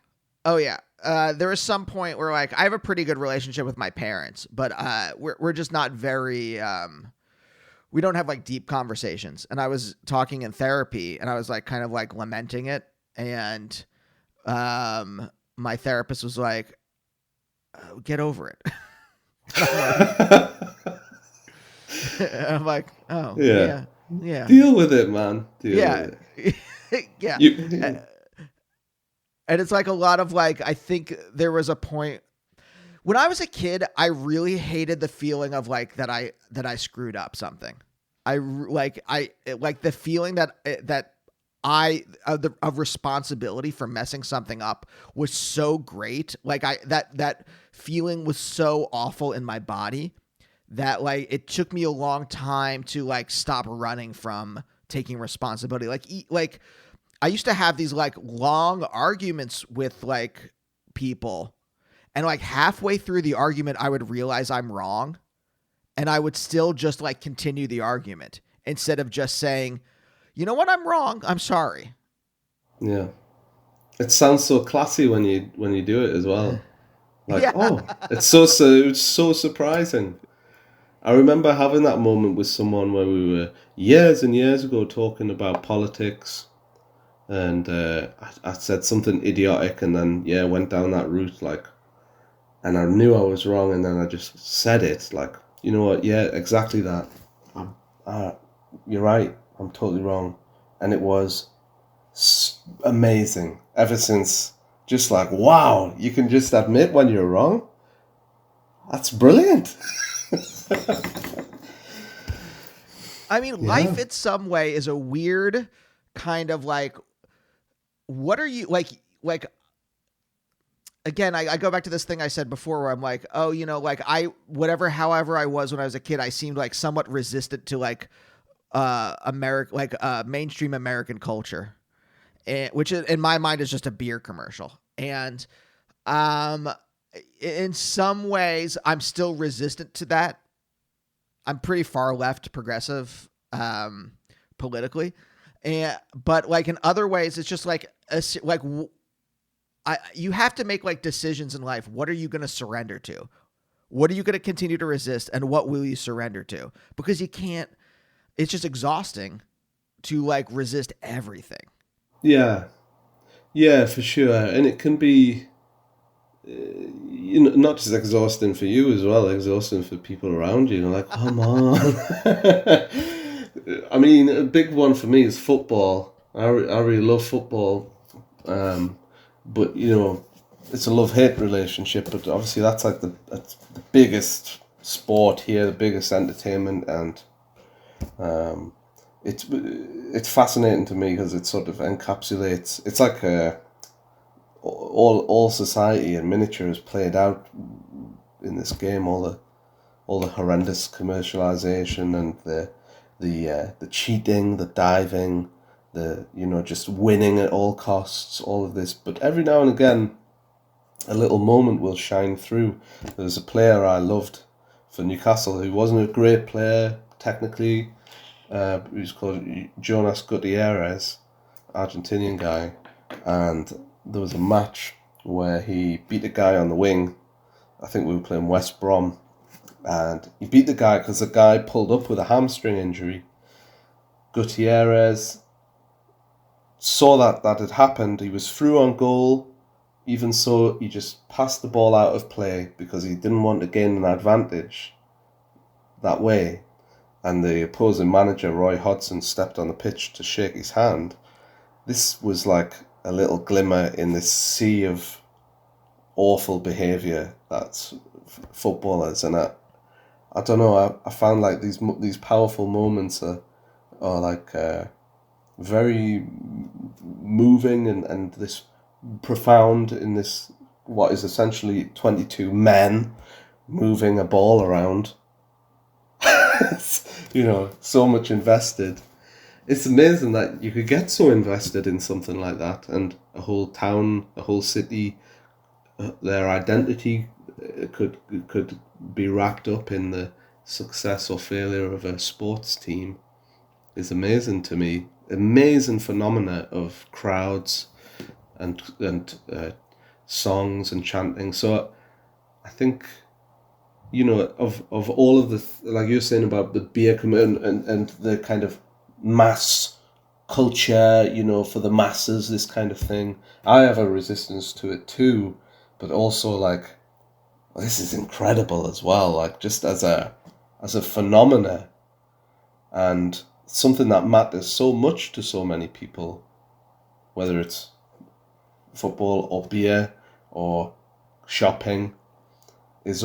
Oh yeah. There is some point where like I have a pretty good relationship with my parents, but we're just not very we don't have like deep conversations. And I was talking in therapy and I was like kind of like lamenting it, and my therapist was like, "Get over it." I'm like, "Oh, Yeah. yeah. Yeah. Deal with it, man. Deal Yeah." with Yeah. it. And it's like a lot of like I think there was a point when I was a kid, I really hated the feeling of like that I screwed up something. I like the feeling that I of responsibility for messing something up was so great. Like that feeling was so awful in my body that like it took me a long time to like stop running from taking responsibility. Like I used to have these like long arguments with like people, and like halfway through the argument I would realize I'm wrong, and I would still just like continue the argument instead of just saying, "You know what? I'm wrong. I'm sorry." Yeah. It sounds so classy when you do it as well. Like, Yeah. oh, it's so surprising. I remember having that moment with someone where we were years and years ago talking about politics, and I said something idiotic, and then went down that route, like, and I knew I was wrong, and then I just said it, like, you know what? Yeah, exactly that. You're right. I'm totally wrong, and it was amazing. Ever since, just like, wow, you can just admit when you're wrong. That's brilliant. I mean, life in some way is a weird kind of like, what are you like? Again, I go back to this thing I said before where I'm like, oh, like however I was when I was a kid, I seemed like somewhat resistant to like mainstream American culture, which in my mind is just a beer commercial. And in some ways, I'm still resistant to that. I'm pretty far left progressive politically, but like in other ways, it's just like you have to make like decisions in life. What are you going to surrender to? What are you going to continue to resist, and what will you surrender to? Because you can't. It's just exhausting to like resist everything. Yeah, for sure, and it can be. Not just exhausting for you as well, exhausting for people around you. Like, come on. I mean, a big one for me is football. I really love football, but it's a love-hate relationship. But obviously, that's like the biggest sport here, the biggest entertainment, and it's fascinating to me because it sort of encapsulates. It's like all society in miniature is played out in this game. All the horrendous commercialization and the cheating, the diving, the just winning at all costs, all of this. But every now and again, a little moment will shine through. There's a player I loved for Newcastle who wasn't a great player technically. He was called Jonas Gutierrez, Argentinian guy, and there was a match where he beat a guy on the wing. I think we were playing West Brom, and he beat the guy because the guy pulled up with a hamstring injury. Gutierrez saw that had happened. He was through on goal. Even so, he just passed the ball out of play because he didn't want to gain an advantage that way. And the opposing manager, Roy Hodgson, stepped on the pitch to shake his hand. This was like a little glimmer in this sea of awful behaviour that's footballers. And I don't know, I found like these powerful moments are like very moving and this profound in this, what is essentially 22 men moving a ball around. So much invested. It's amazing that you could get so invested in something like that, and a whole town, a whole city, their identity could be wrapped up in the success or failure of a sports team. Is amazing to me. Amazing phenomena of crowds and songs and chanting. So I think, of all of the, like you're saying about the beer and the kind of mass culture, for the masses, this kind of thing, I have a resistance to it too, but also like, this is incredible as well, like just as a phenomena and something that matters so much to so many people, whether it's football or beer or shopping, it's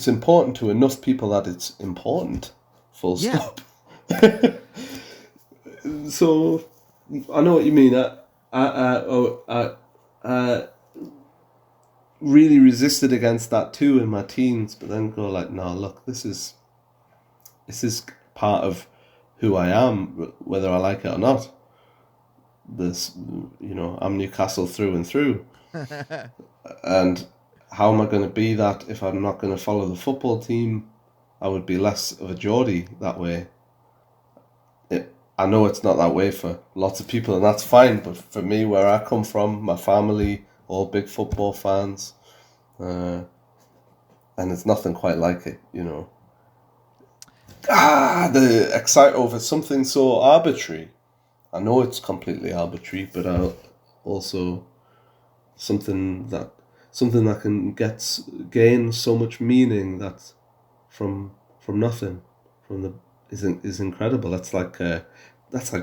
important to enough people that it's important, full stop. So I know what you mean. I really resisted against that too in my teens, but then go like, no, look, this is part of who I am, whether I like it or not. This, I'm Newcastle through and through. And how am I going to be that if I'm not going to follow the football team? I would be less of a Geordie that way. I know it's not that way for lots of people, and that's fine, but for me, where I come from, my family, all big football fans, and there's nothing quite like it, you know. The excite over something so arbitrary. I know it's completely arbitrary, but also something that can gain so much meaning that from nothing, from the is incredible. That's like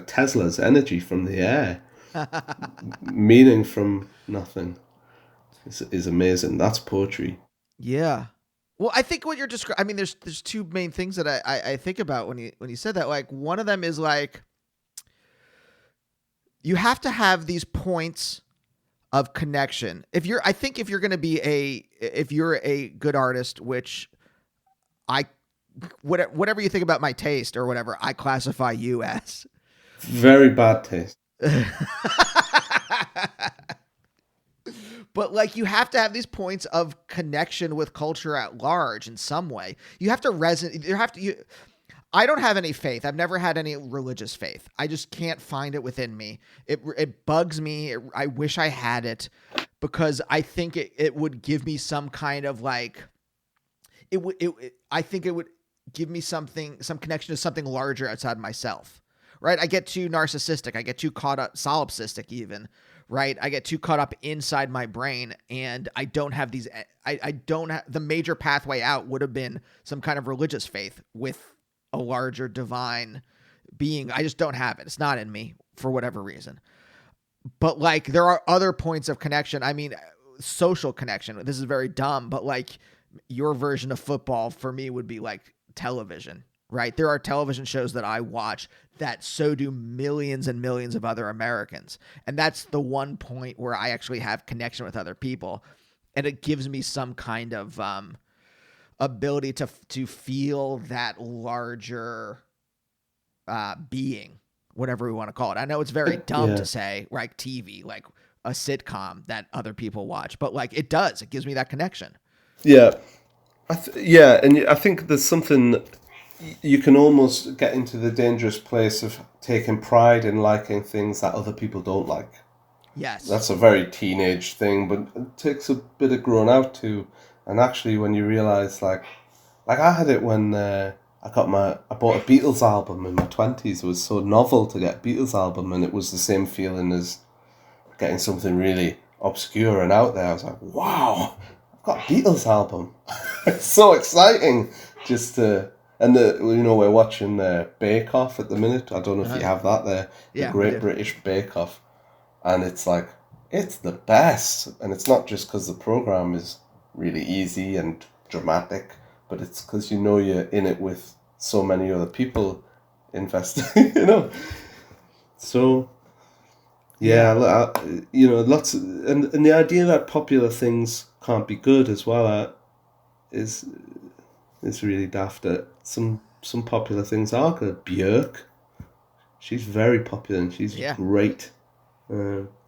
Tesla's energy from the air. Meaning from nothing is amazing. That's poetry. Yeah. Well, I think what you're describing, I mean, there's two main things that I think about when you said that. Like, one of them is like, you have to have these points of connection. If you're going to be if you're a good artist, which whatever you think about my taste or whatever, I classify you as very bad taste. But like, you have to have these points of connection with culture at large in some way. You have to resonate. I don't have any faith. I've never had any religious faith. I just can't find it within me. It bugs me. I wish I had it, because I think it would give me some kind of like, I think it would give me some connection to something larger outside myself. Right. I get too narcissistic. I get too caught up, solipsistic even. Right. I get too caught up inside my brain, and I don't have these, I don't have, the major pathway out would have been some kind of religious faith with a larger divine being. I just don't have it. It's not in me for whatever reason. But like, there are other points of connection. I mean, social connection. This is very dumb, but like, your version of football for me would be like television, right? There are television shows that I watch that so do millions and millions of other Americans. And that's the one point where I actually have connection with other people. And it gives me some kind of ability to feel that larger being, whatever we want to call it. I know it's very dumb to say, right? TV, like a sitcom that other people watch, but like, it does. It gives me that connection. Yeah. And I think there's something, you can almost get into the dangerous place of taking pride in liking things that other people don't like. Yes. That's a very teenage thing, but it takes a bit of growing out too. And actually, when you realize, like I had it when I bought a Beatles album in my 20s. It was so novel to get a Beatles album, and it was the same feeling as getting something really obscure and out there. I was like, wow, I've got a Beatles album. It's so exciting just to... And we're watching Bake Off at the minute. I don't know if you have that there. Yeah, the Great British Bake Off. And it's like, it's the best. And it's not just because the program is really easy and dramatic, but it's because you're in it with so many other people investing, So, lots of, and the idea that popular things can't be good as well is really daft. Some popular things are good. Björk, she's very popular and she's great.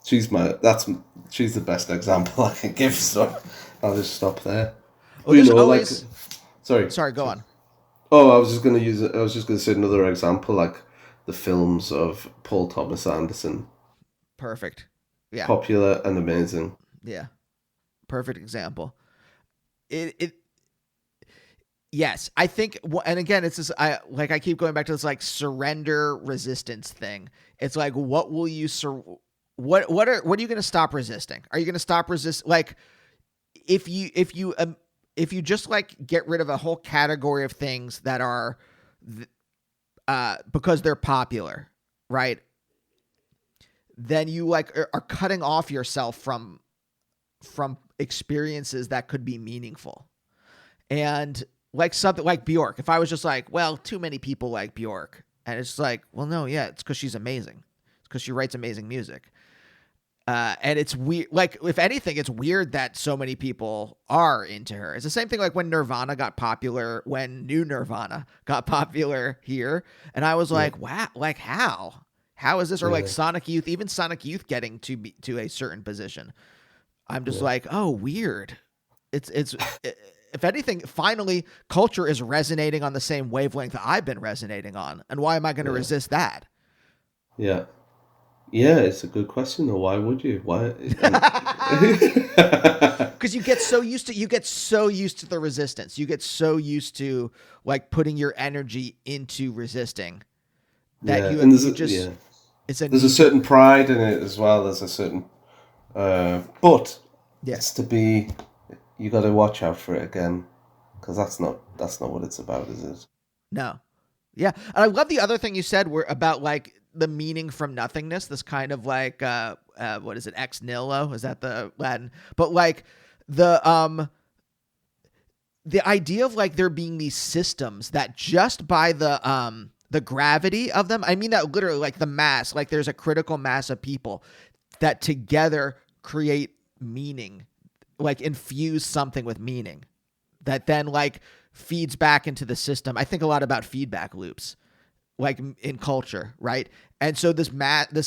She's the best example I can give. So I'll just stop there. Well, sorry, go on. Oh, I was just going to say another example, like the films of Paul Thomas Anderson. Perfect. Yeah. Popular and amazing. Yeah. Perfect example. Yes, I think, and again, it's this. I keep going back to this like surrender resistance thing. It's like, what will you what are you going to stop resisting? Are you going to stop resist? Like, if you just like get rid of a whole category of things that are, because they're popular, right? Then you like are cutting off yourself from experiences that could be meaningful, and like something like Bjork. If I was just like, well, too many people like Bjork, and it's like, well, no, yeah, it's because she's amazing. It's because she writes amazing music. And it's weird. Like, if anything, it's weird that so many people are into her. It's the same thing like when Nirvana got popular, when New Nirvana got popular here. And I was like, wow, like how is this? Or like Sonic Youth, even Sonic Youth getting to a certain position. I'm just like, oh, weird. It's if anything, finally, culture is resonating on the same wavelength that I've been resonating on. And why am I going to resist that? Yeah. Yeah, it's a good question though. Why would you? Why? Because you get so used to the resistance. You get so used to like putting your energy into resisting that Yeah, and you just it's a there's a knee jerk. certain pride in it as well. There's a certain, but Yeah. it's to be. You got to watch out for it again, because that's not what it's about, is it? No. Yeah. And I love the other thing you said were about like the meaning from nothingness, this kind of like what is it, ex nihilo? Is that the Latin? But like the the idea of like there being these systems that just by the gravity of them, I mean that literally like the mass, like there's a critical mass of people that together create meaning, like infuse something with meaning that then like feeds back into the system. I think a lot about feedback loops, like in culture, right? And so this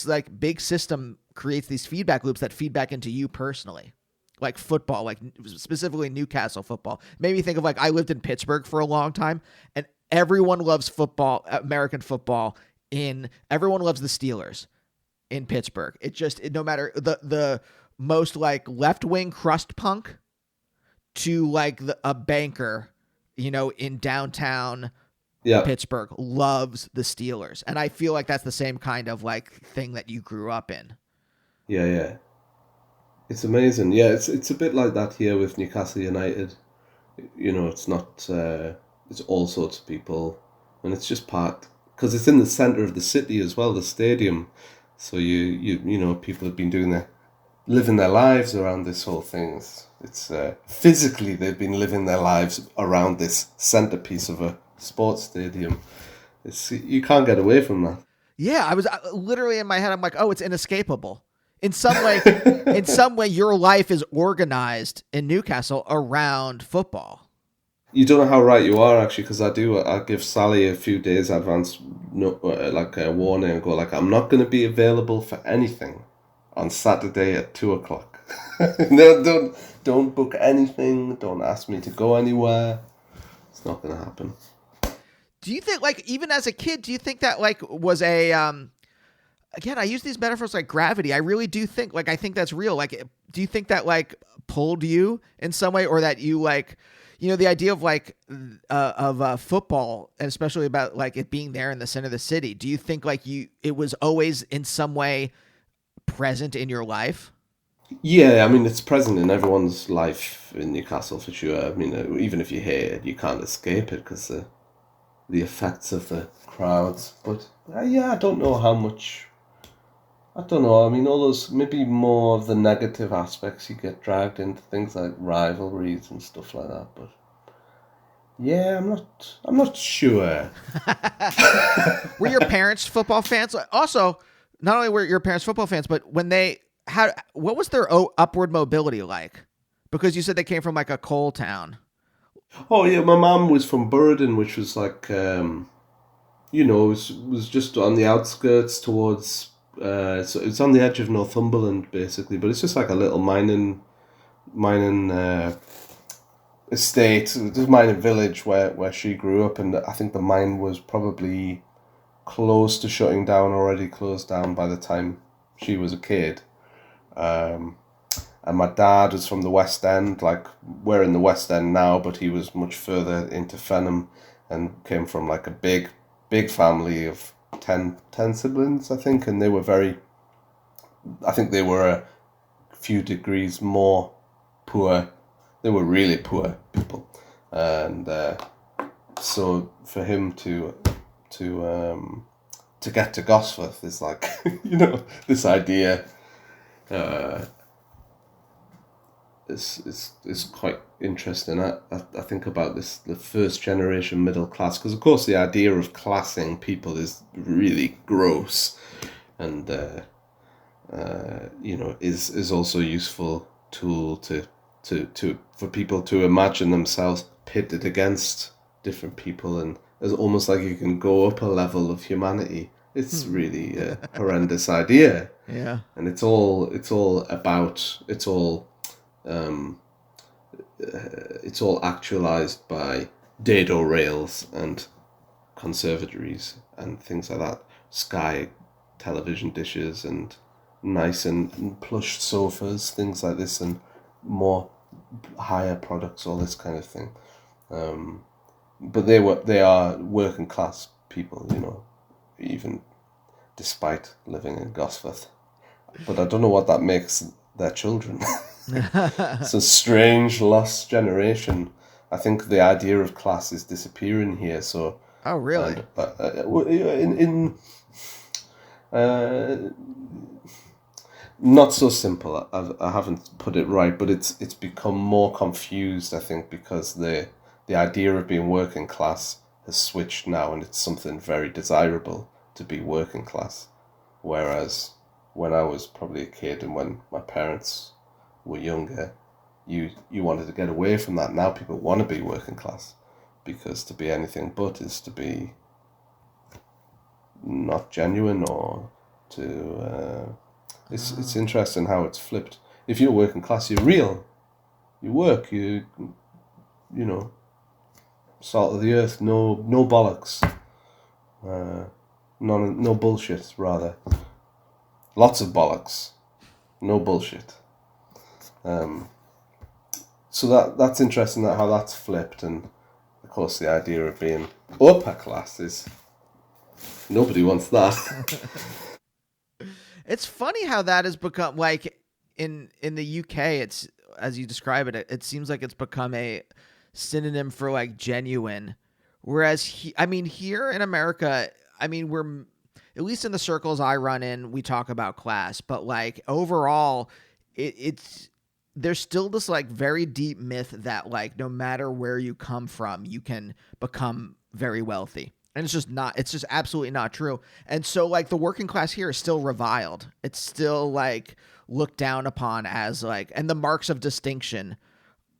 like big system creates these feedback loops that feed back into you personally. Like football, like specifically Newcastle football. Made me think of like I lived in Pittsburgh for a long time, and everyone loves football, American football. Everyone loves the Steelers in Pittsburgh. No matter the most like left wing crust punk to like a banker, in downtown Yeah, Pittsburgh loves the Steelers. And I feel like that's the same kind of like thing that you grew up in. yeah, yeah. It's amazing. Yeah, it's a bit like that here with Newcastle United. It's not. It's all sorts of people, and it's just part because it's in the center of the city as well, the stadium. So people have been living their lives around this whole thing. It's physically they've been living their lives around this centerpiece of a sports stadium. You can't get away from that. Yeah, I was literally in my head. I'm like, oh, it's inescapable. In some way, in some way, your life is organized in Newcastle around football. You don't know how right you are actually, because I do. I give Sally a few days advance, no, like a warning, and go like, I'm not going to be available for anything on Saturday at 2 o'clock. No, don't book anything. Don't ask me to go anywhere. It's not going to happen. Do you think, like, even as a kid, do you think that like was a again? I use these metaphors like gravity. I really do think, like, I think that's real. Like, do you think that like pulled you in some way, or that you like, the idea of like of football, and especially about like it being there in the center of the city? Do you think like it was always in some way present in your life? Yeah, I mean it's present in everyone's life in Newcastle for sure. I mean, even if you hate it, you can't escape it because the effects of the crowds. But yeah, I don't know how much. I don't know. I mean, all those maybe more of the negative aspects you get dragged into things like rivalries and stuff like that. But yeah, I'm not sure. Were your parents football fans? Also, not only were your parents football fans, but what was their upward mobility like? Because you said they came from like a coal town. Oh yeah, my mum was from Burradon, which was like was just on the outskirts towards. So it's on the edge of Northumberland basically, but it's just like a little mining estate, this mining village where she grew up, and I think the mine was probably close to shutting down, already closed down by the time she was a kid. And my dad was from the West End, like we're in the West End now, but he was much further into Fenham and came from like a big family of 10 siblings, I think, and I think they were a few degrees more poor. They were really poor people. And so for him to get to Gosforth is like, this idea is quite interesting. I think about the first generation middle class, because of course the idea of classing people is really gross, and is also a useful tool to for people to imagine themselves pitted against different people, and it's almost like you can go up a level of humanity. It's really a horrendous idea. Yeah. And it's all actualized by dado rails and conservatories and things like that, sky television dishes and nice and plush sofas, things like this, and more higher products, all this kind of thing. But they are working class people, even despite living in Gosforth. But I don't know what that makes their children. It's a strange lost generation. I think the idea of class is disappearing here. So. Oh, really? Not so simple. I haven't put it right, but it's become more confused, I think, because the idea of being working class has switched now, and it's something very desirable to be working class. Whereas when I was probably a kid and when my parents were younger, you wanted to get away from that. Now people want to be working class, because to be anything but is to be not genuine or to... It's interesting how it's flipped. If you're working class, you're real. You work, you know, salt of the earth, no bollocks. No bullshit, rather. Lots of bollocks. No bullshit. So that's interesting how that's flipped, and of course the idea of being upper class is nobody wants that. It's funny how that has become, like, in the UK, it's, as you describe it, it seems like it's become a synonym for, like, genuine. Whereas, here in America, we're, at least in the circles I run in, we talk about class. But, like, overall, it's there's still this, like, very deep myth that, like, no matter where you come from, you can become very wealthy. And it's just absolutely not true. And so, like, the working class here is still reviled. It's still, like, looked down upon as, like, and the marks of distinction,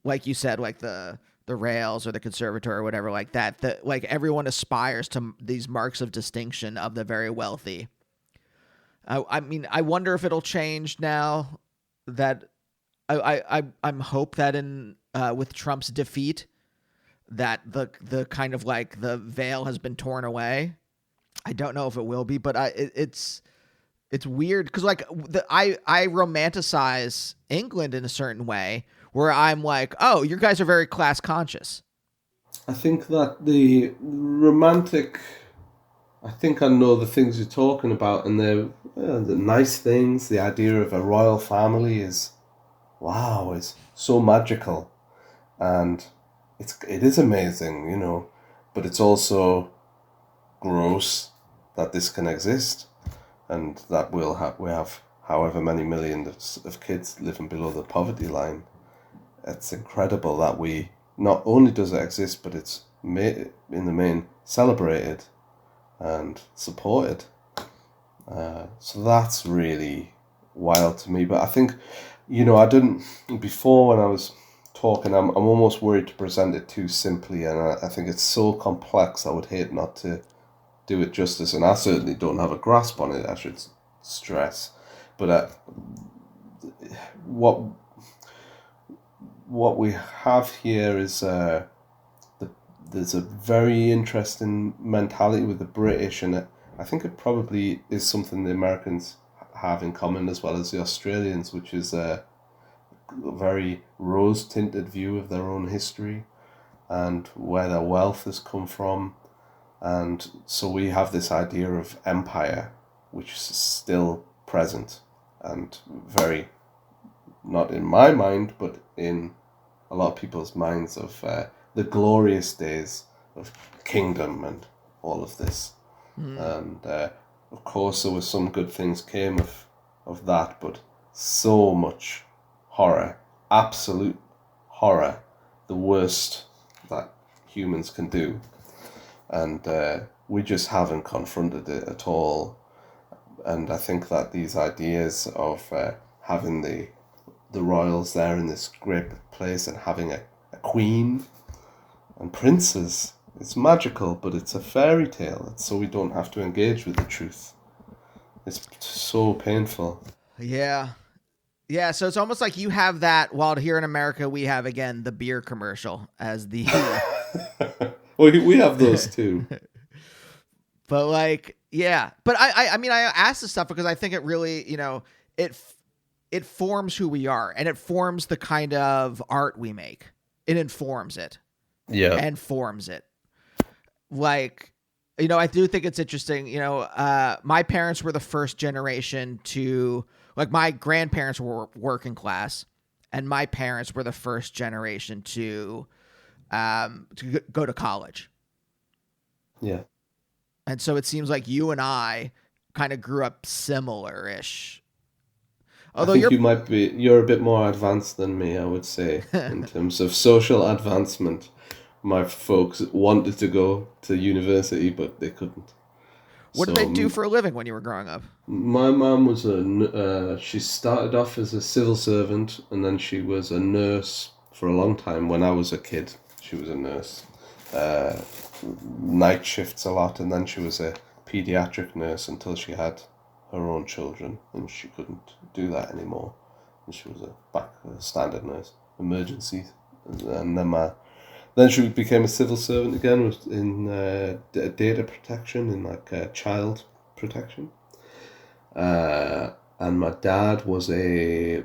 like you said, like the rails or the conservatory or whatever like that, like, everyone aspires to these marks of distinction of the very wealthy. I wonder if it'll change now that I'm hope that with Trump's defeat, that the kind of, like, the veil has been torn away. I don't know if it will be, but it's weird because, like, I romanticize England in a certain way where I'm like, oh, you guys are very class conscious. I think that the romantic, I think I know the things you're talking about, and the nice things. The idea of a royal family is so magical, and it is amazing, but it's also gross that this can exist, and that we have however many millions of kids living below the poverty line. It's incredible that we, not only does it exist, but it's in the main celebrated and supported. So that's really wild to me. But I think, I didn't, before when I was talking, I'm almost worried to present it too simply, and I think it's so complex. I would hate not to do it justice, and I certainly don't have a grasp on it, I should stress. But what we have here is there's a very interesting mentality with the British, and I think it probably is something the Americans have in common as well as the Australians, which is a very rose-tinted view of their own history and where their wealth has come from. And so we have this idea of empire, which is still present and very, not in my mind, but in a lot of people's minds, of the glorious days of kingdom and all of this. And of course there were some good things came of that, but so much horror, absolute horror, the worst that humans can do. And we just haven't confronted it at all. And I think that these ideas of having the royals there in this great place and having a queen and princes, it's magical, but it's a fairy tale. It's so we don't have to engage with the truth. It's so painful. Yeah. Yeah, so it's almost like you have that, while here in America we have, again, the beer commercial as the... Well, we have those too. But, like, Yeah, but I mean, I asked this stuff because I think it really, it forms who we are, and it forms the kind of art we make. It informs it Yeah. and forms it. Like, I do think it's interesting. My parents were the first generation to, like, my grandparents were working class, and my parents were the first generation to go to college. Yeah. And so it seems like you and I kind of grew up similar-ish. I Although think you're a bit more advanced than me, I would say, in terms of social advancement. My folks wanted to go to university, but they couldn't. What did So they do for a living when you were growing up? my mom was she started off as a civil servant, and then she was a nurse for a long time. When I was a kid, she was a nurse. Night shifts a lot, and then she was a pediatric nurse until she had her own children, and she couldn't do that anymore. And she was a standard nurse, emergency, and then she became a civil servant again in data protection, in like child protection. And my dad was a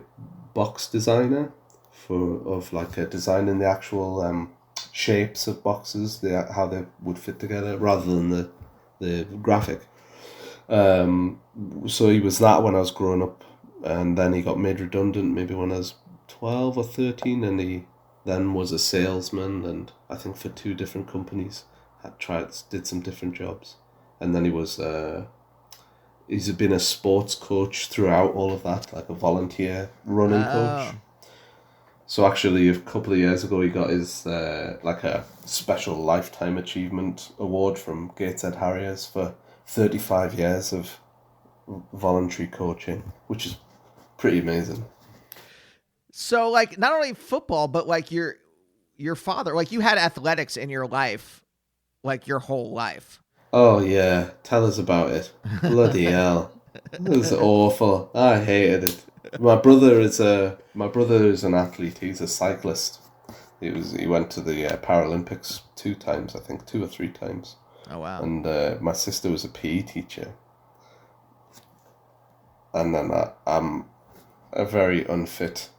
box designer of designing the actual shapes of boxes, how they would fit together, rather than the graphic. So he was that when I was growing up, and then he got made redundant maybe when I was 12 or 13, and he then was a salesman, and I think for 2 different companies, did some different jobs, and then he's been a sports coach throughout all of that, like a volunteer running coach. So actually, a couple of years ago, he got his like a special lifetime achievement award from Gateshead Harriers for 35 years of voluntary coaching, which is pretty amazing. So, like, not only football, but like your father, like, you had athletics in your life, like, your whole life. Oh yeah, tell us about it. Bloody hell, it was awful. I hated it. My brother is an athlete. He's a cyclist. He went to the Paralympics 2 times, I think, 2 or 3 times. Oh wow! And my sister was a PE teacher. And then I'm a very unfit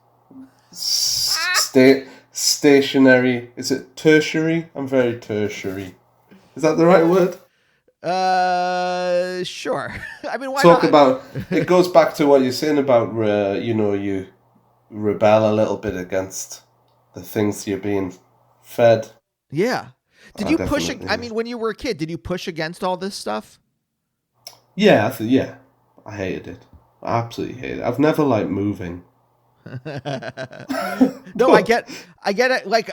stationary. Is it tertiary? I'm very tertiary. Is that the right word? Sure. I mean, why Talk not? about it goes back to what you're saying about you rebel a little bit against the things you're being fed. Yeah. Did you push? Definitely. I mean, when you were a kid, did you push against all this stuff? Yeah, I hated it. I absolutely hated it. I've never liked moving. No, I get it. Like,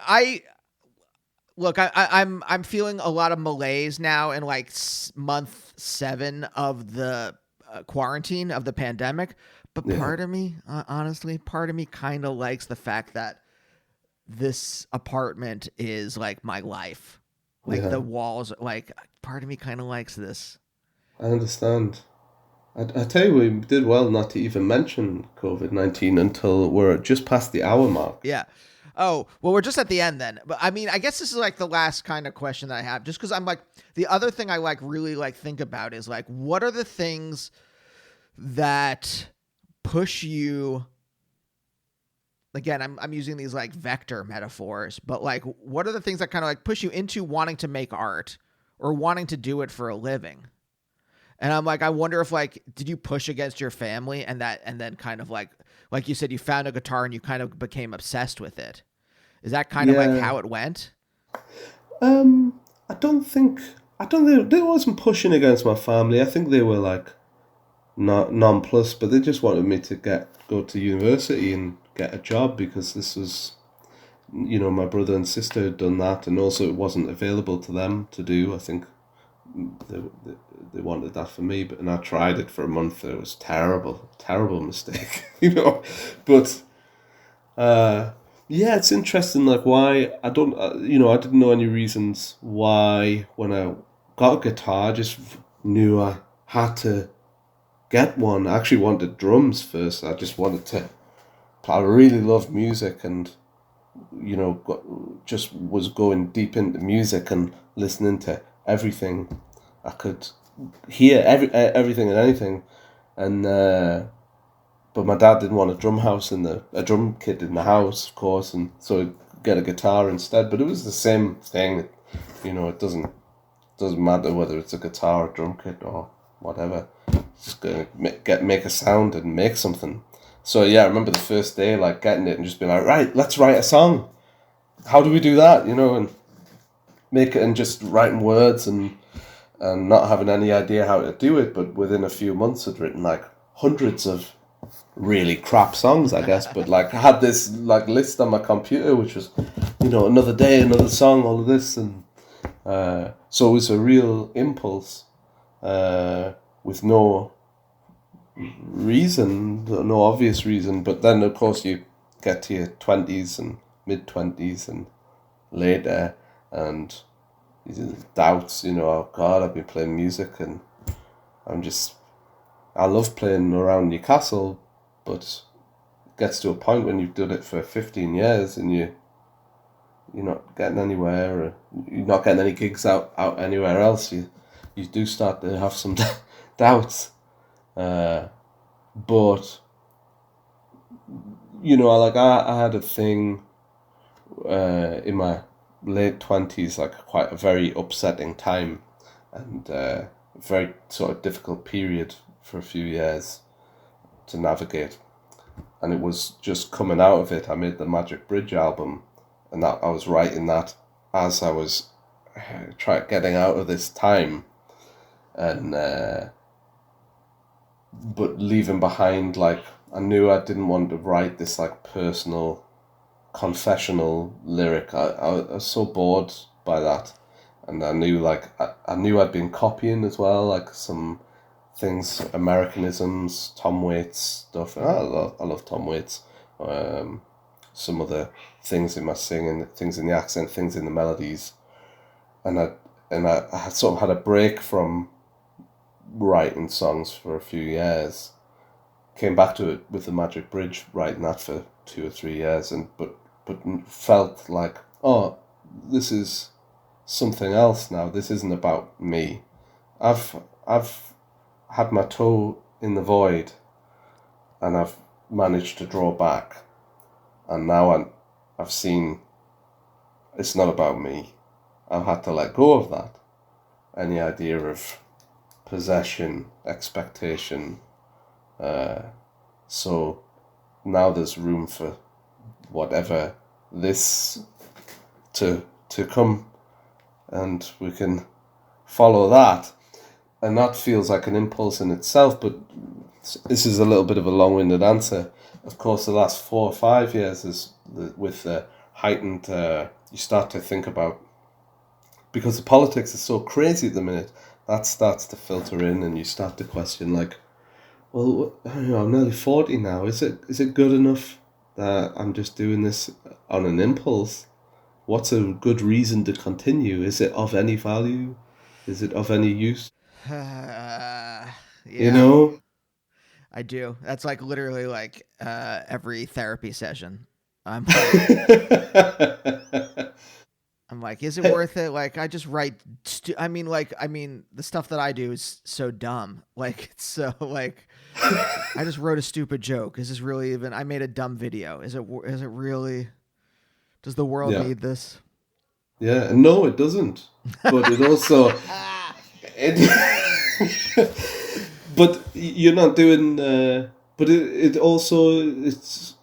I'm feeling a lot of malaise now in like month 7 of the quarantine of the pandemic. But part of me, honestly, kind of likes the fact that this apartment is like my life. Like the walls, like, part of me kind of likes this. I understand. I tell you, we did well not to even mention COVID-19 until we're just past the hour mark. Yeah. Oh, well, we're just at the end then. But I mean, I guess this is like the last kind of question that I have, just because I'm like, the other thing I like really like think about is like, what are the things that push you? Again, I'm using these like vector metaphors, but like, what are the things that kind of like push you into wanting to make art or wanting to do it for a living? And I'm like, I wonder if like, did you push against your family and then kind of like you said, you found a guitar and you kind of became obsessed with it. Is that kind of like how it went? I don't think they wasn't pushing against my family. I think they were like not nonplussed, but they just wanted me to go to university and get a job, because this was, my brother and sister had done that, and also it wasn't available to them to do. I think they wanted that for me, and I tried it for a month. It was terrible mistake, But it's interesting. Like, why I don't, I didn't know any reasons why when I got a guitar. I just knew I had to get one. I actually wanted drums first. I just wanted to. I really loved music, and just was going deep into music and listening to everything I could hear everything and anything, and but my dad didn't want a drum kit in the house, of course, and so I'd get a guitar instead. But it was the same thing, It doesn't matter whether it's a guitar, a drum kit, or whatever. It's just gonna make a sound and make something. So yeah, I remember the first day, like getting it and just being like, right, let's write a song. How do we do that? And make it, and just writing words and not having any idea how to do it. But within a few months, I'd written like hundreds of really crap songs, I guess. But like I had this like list on my computer, which was, another day, another song, all of this, and so it was a real impulse with no reason, no obvious reason. But then, of course, you get to your 20s and mid-20s and later, and doubts, oh God, I've been playing music and I love playing around Newcastle, but it gets to a point when you've done it for 15 years and you're not getting anywhere, or you're not getting any gigs out anywhere else. You do start to have some doubts, but I had a thing in my late 20s, like quite a very upsetting time, and a very sort of difficult period for a few years to navigate. And it was just coming out of it, I made the Magic Bridge album, and that I was writing that as I was getting out of this time, and but leaving behind, like, I knew I didn't want to write this like personal confessional lyric. I was so bored by that, and I knew I'd been copying as well, like some things, Americanisms, Tom Waits stuff. I love Tom Waits. Some other things in my singing, things in the accent, things in the melodies, and I had sort of had a break from writing songs for a few years. Came back to it with the Magic Bridge, writing that for 2 or 3 years, but felt like, oh, this is something else now. This isn't about me. I've had my toe in the void, and I've managed to draw back, and now I've seen it's not about me. I've had to let go of that. Any idea of possession, expectation. So now there's room for whatever this to come, and we can follow that. And that feels like an impulse in itself, but this is a little bit of a long-winded answer. Of course, the last 4 or 5 years is with the heightened, you start to think about, because the politics is so crazy at the minute, that starts to filter in, and you start to question, like, well, I'm nearly 40 now. Is it good enough that I'm just doing this on an impulse? What's a good reason to continue? Is it of any value? Is it of any use? Yeah, I do. That's like literally like every therapy session. I'm like, is it worth it? Like, I just write. I mean, the stuff that I do is so dumb. Like, it's so like, I just wrote a stupid joke. Is this really even? I made a dumb video. Is it really? Does the world need this? Yeah, no, it doesn't. But it also, but you're not doing. But it also it's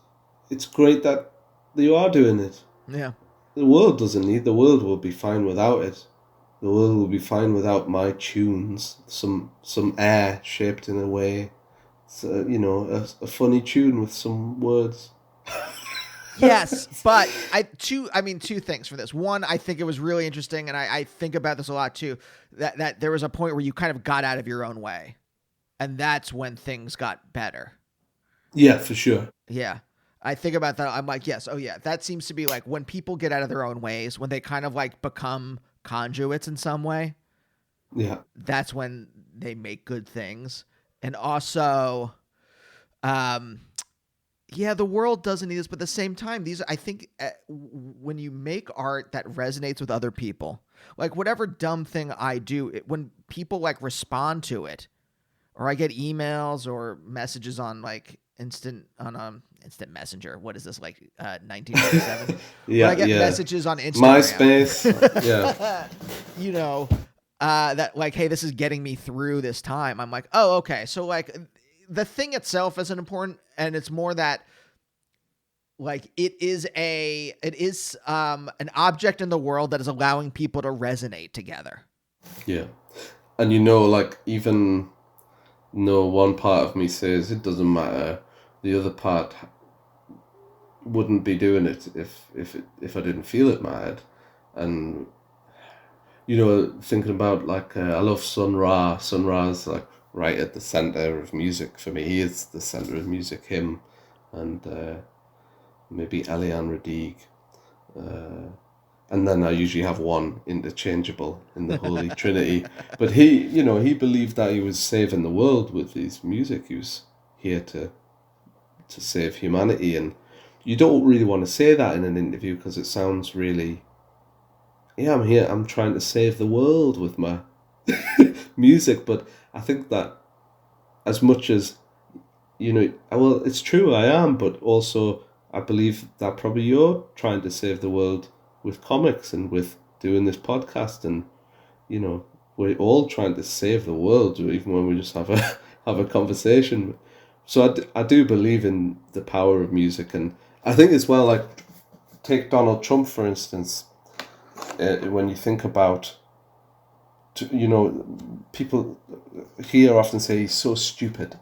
great that you are doing it. Yeah. The world doesn't need. The world will be fine without it. The world will be fine without my tunes. Some air shaped in a way. So, a funny tune with some words. Yes, but two things for this. One, I think it was really interesting, and I think about this a lot too, that there was a point where you kind of got out of your own way, and that's when things got better. Yeah, for sure. Yeah. I think about that. I'm like, yes. Oh yeah. That seems to be like when people get out of their own ways, when they kind of like become conduits in some way. Yeah. That's when they make good things. And also, the world doesn't need this, but at the same time, I think when you make art that resonates with other people, Like whatever dumb thing I do, when people like respond to it, or I get emails or messages on like instant messenger. What is this, like 1997? Yeah, when I get yeah. messages on Instagram, MySpace. Yeah. you know, that like, hey, this is getting me through this time. I'm like, oh, okay. So like the thing itself isn't important, and it's more that like it is an object in the world that is allowing people to resonate together. Yeah. And you know, like, even though one part of me says it doesn't matter, the other part wouldn't be doing it if I didn't feel it mattered. And you know, thinking about like I love Sun Ra. Sun Ra's like right at the center of music for me. He is the center of music. Him and maybe Eliane Radigue. And then I usually have one interchangeable in the Holy Trinity. But he believed that he was saving the world with his music. He was here to save humanity. And you don't really want to say that in an interview because it sounds really, yeah, I'm here, I'm trying to save the world with my music. But I think that as much as, well, it's true, I am, but also I believe that probably you're trying to save the world with comics and with doing this podcast, and we're all trying to save the world, even when we just have a conversation. So I do believe in the power of music, and I think as well, like, take Donald Trump for instance. When you think about, people here often say he's so stupid.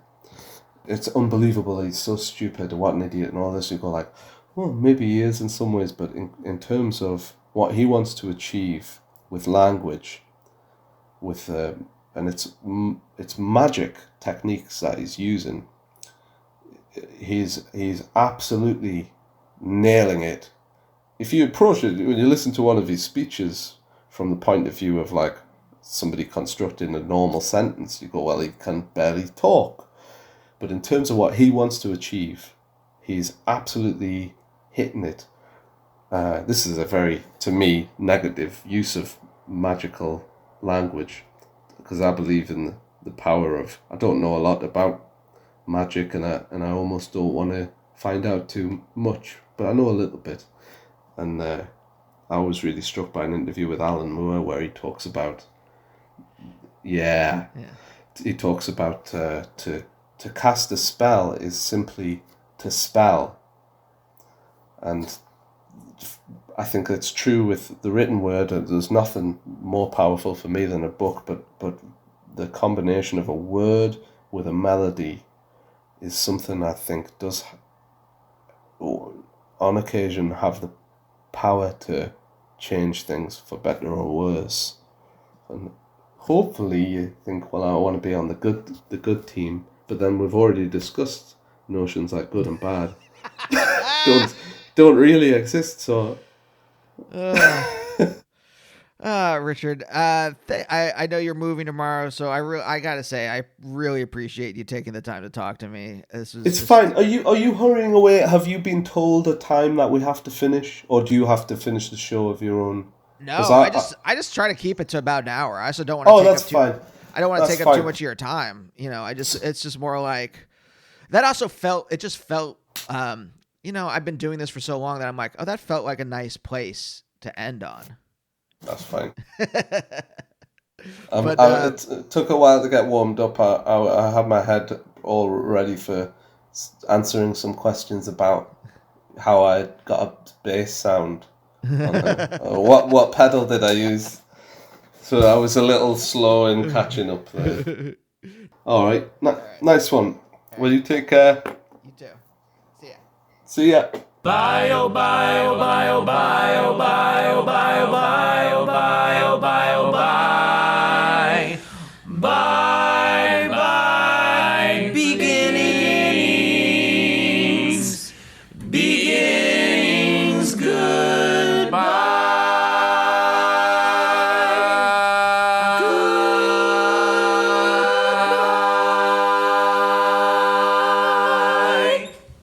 It's unbelievable that he's so stupid, what an idiot and all this. You go like, well, maybe he is in some ways, but in terms of what he wants to achieve with language, with and it's magic techniques that he's using, he's absolutely nailing it. If you approach it, when you listen to one of his speeches from the point of view of like somebody constructing a normal sentence, you go, well, he can barely talk. But in terms of what he wants to achieve, he's absolutely hitting it. This is a very, to me, negative use of magical language, because I believe in the power of, I don't know a lot about magic, and I almost don't want to find out too much, but I know a little bit. And I was really struck by an interview with Alan Moore where he talks about, he talks about to cast a spell is simply to spell. And I think it's true with the written word. There's nothing more powerful for me than a book, but the combination of a word with a melody is something I think does, on occasion, have the power to change things for better or worse. And hopefully you think, well, I want to be on the good team, but then we've already discussed notions like good and bad don't really exist. So Richard, I know you're moving tomorrow, so I gotta say I really appreciate you taking the time to talk to me. It's fine. Are you hurrying away? Have you been told a time that we have to finish, or do you have to finish the show of your own? No, I just try to keep it to about an hour. I also don't want to. Oh, that's fine. I don't want to take up too much of your time. It's just more like that. Also felt I've been doing this for so long that I'm like, oh, that felt like a nice place to end on. That's fine. It took a while to get warmed up. I had my head all ready for answering some questions about how I got a bass sound. What pedal did I use? So I was a little slow in catching up there. All right. Nice one. Will you take care? You too. See ya. See ya. Bye, oh, bye, oh, bye, oh, bye, oh, bye, oh, bye, oh, bye, oh, bye, oh, bye, oh, bye.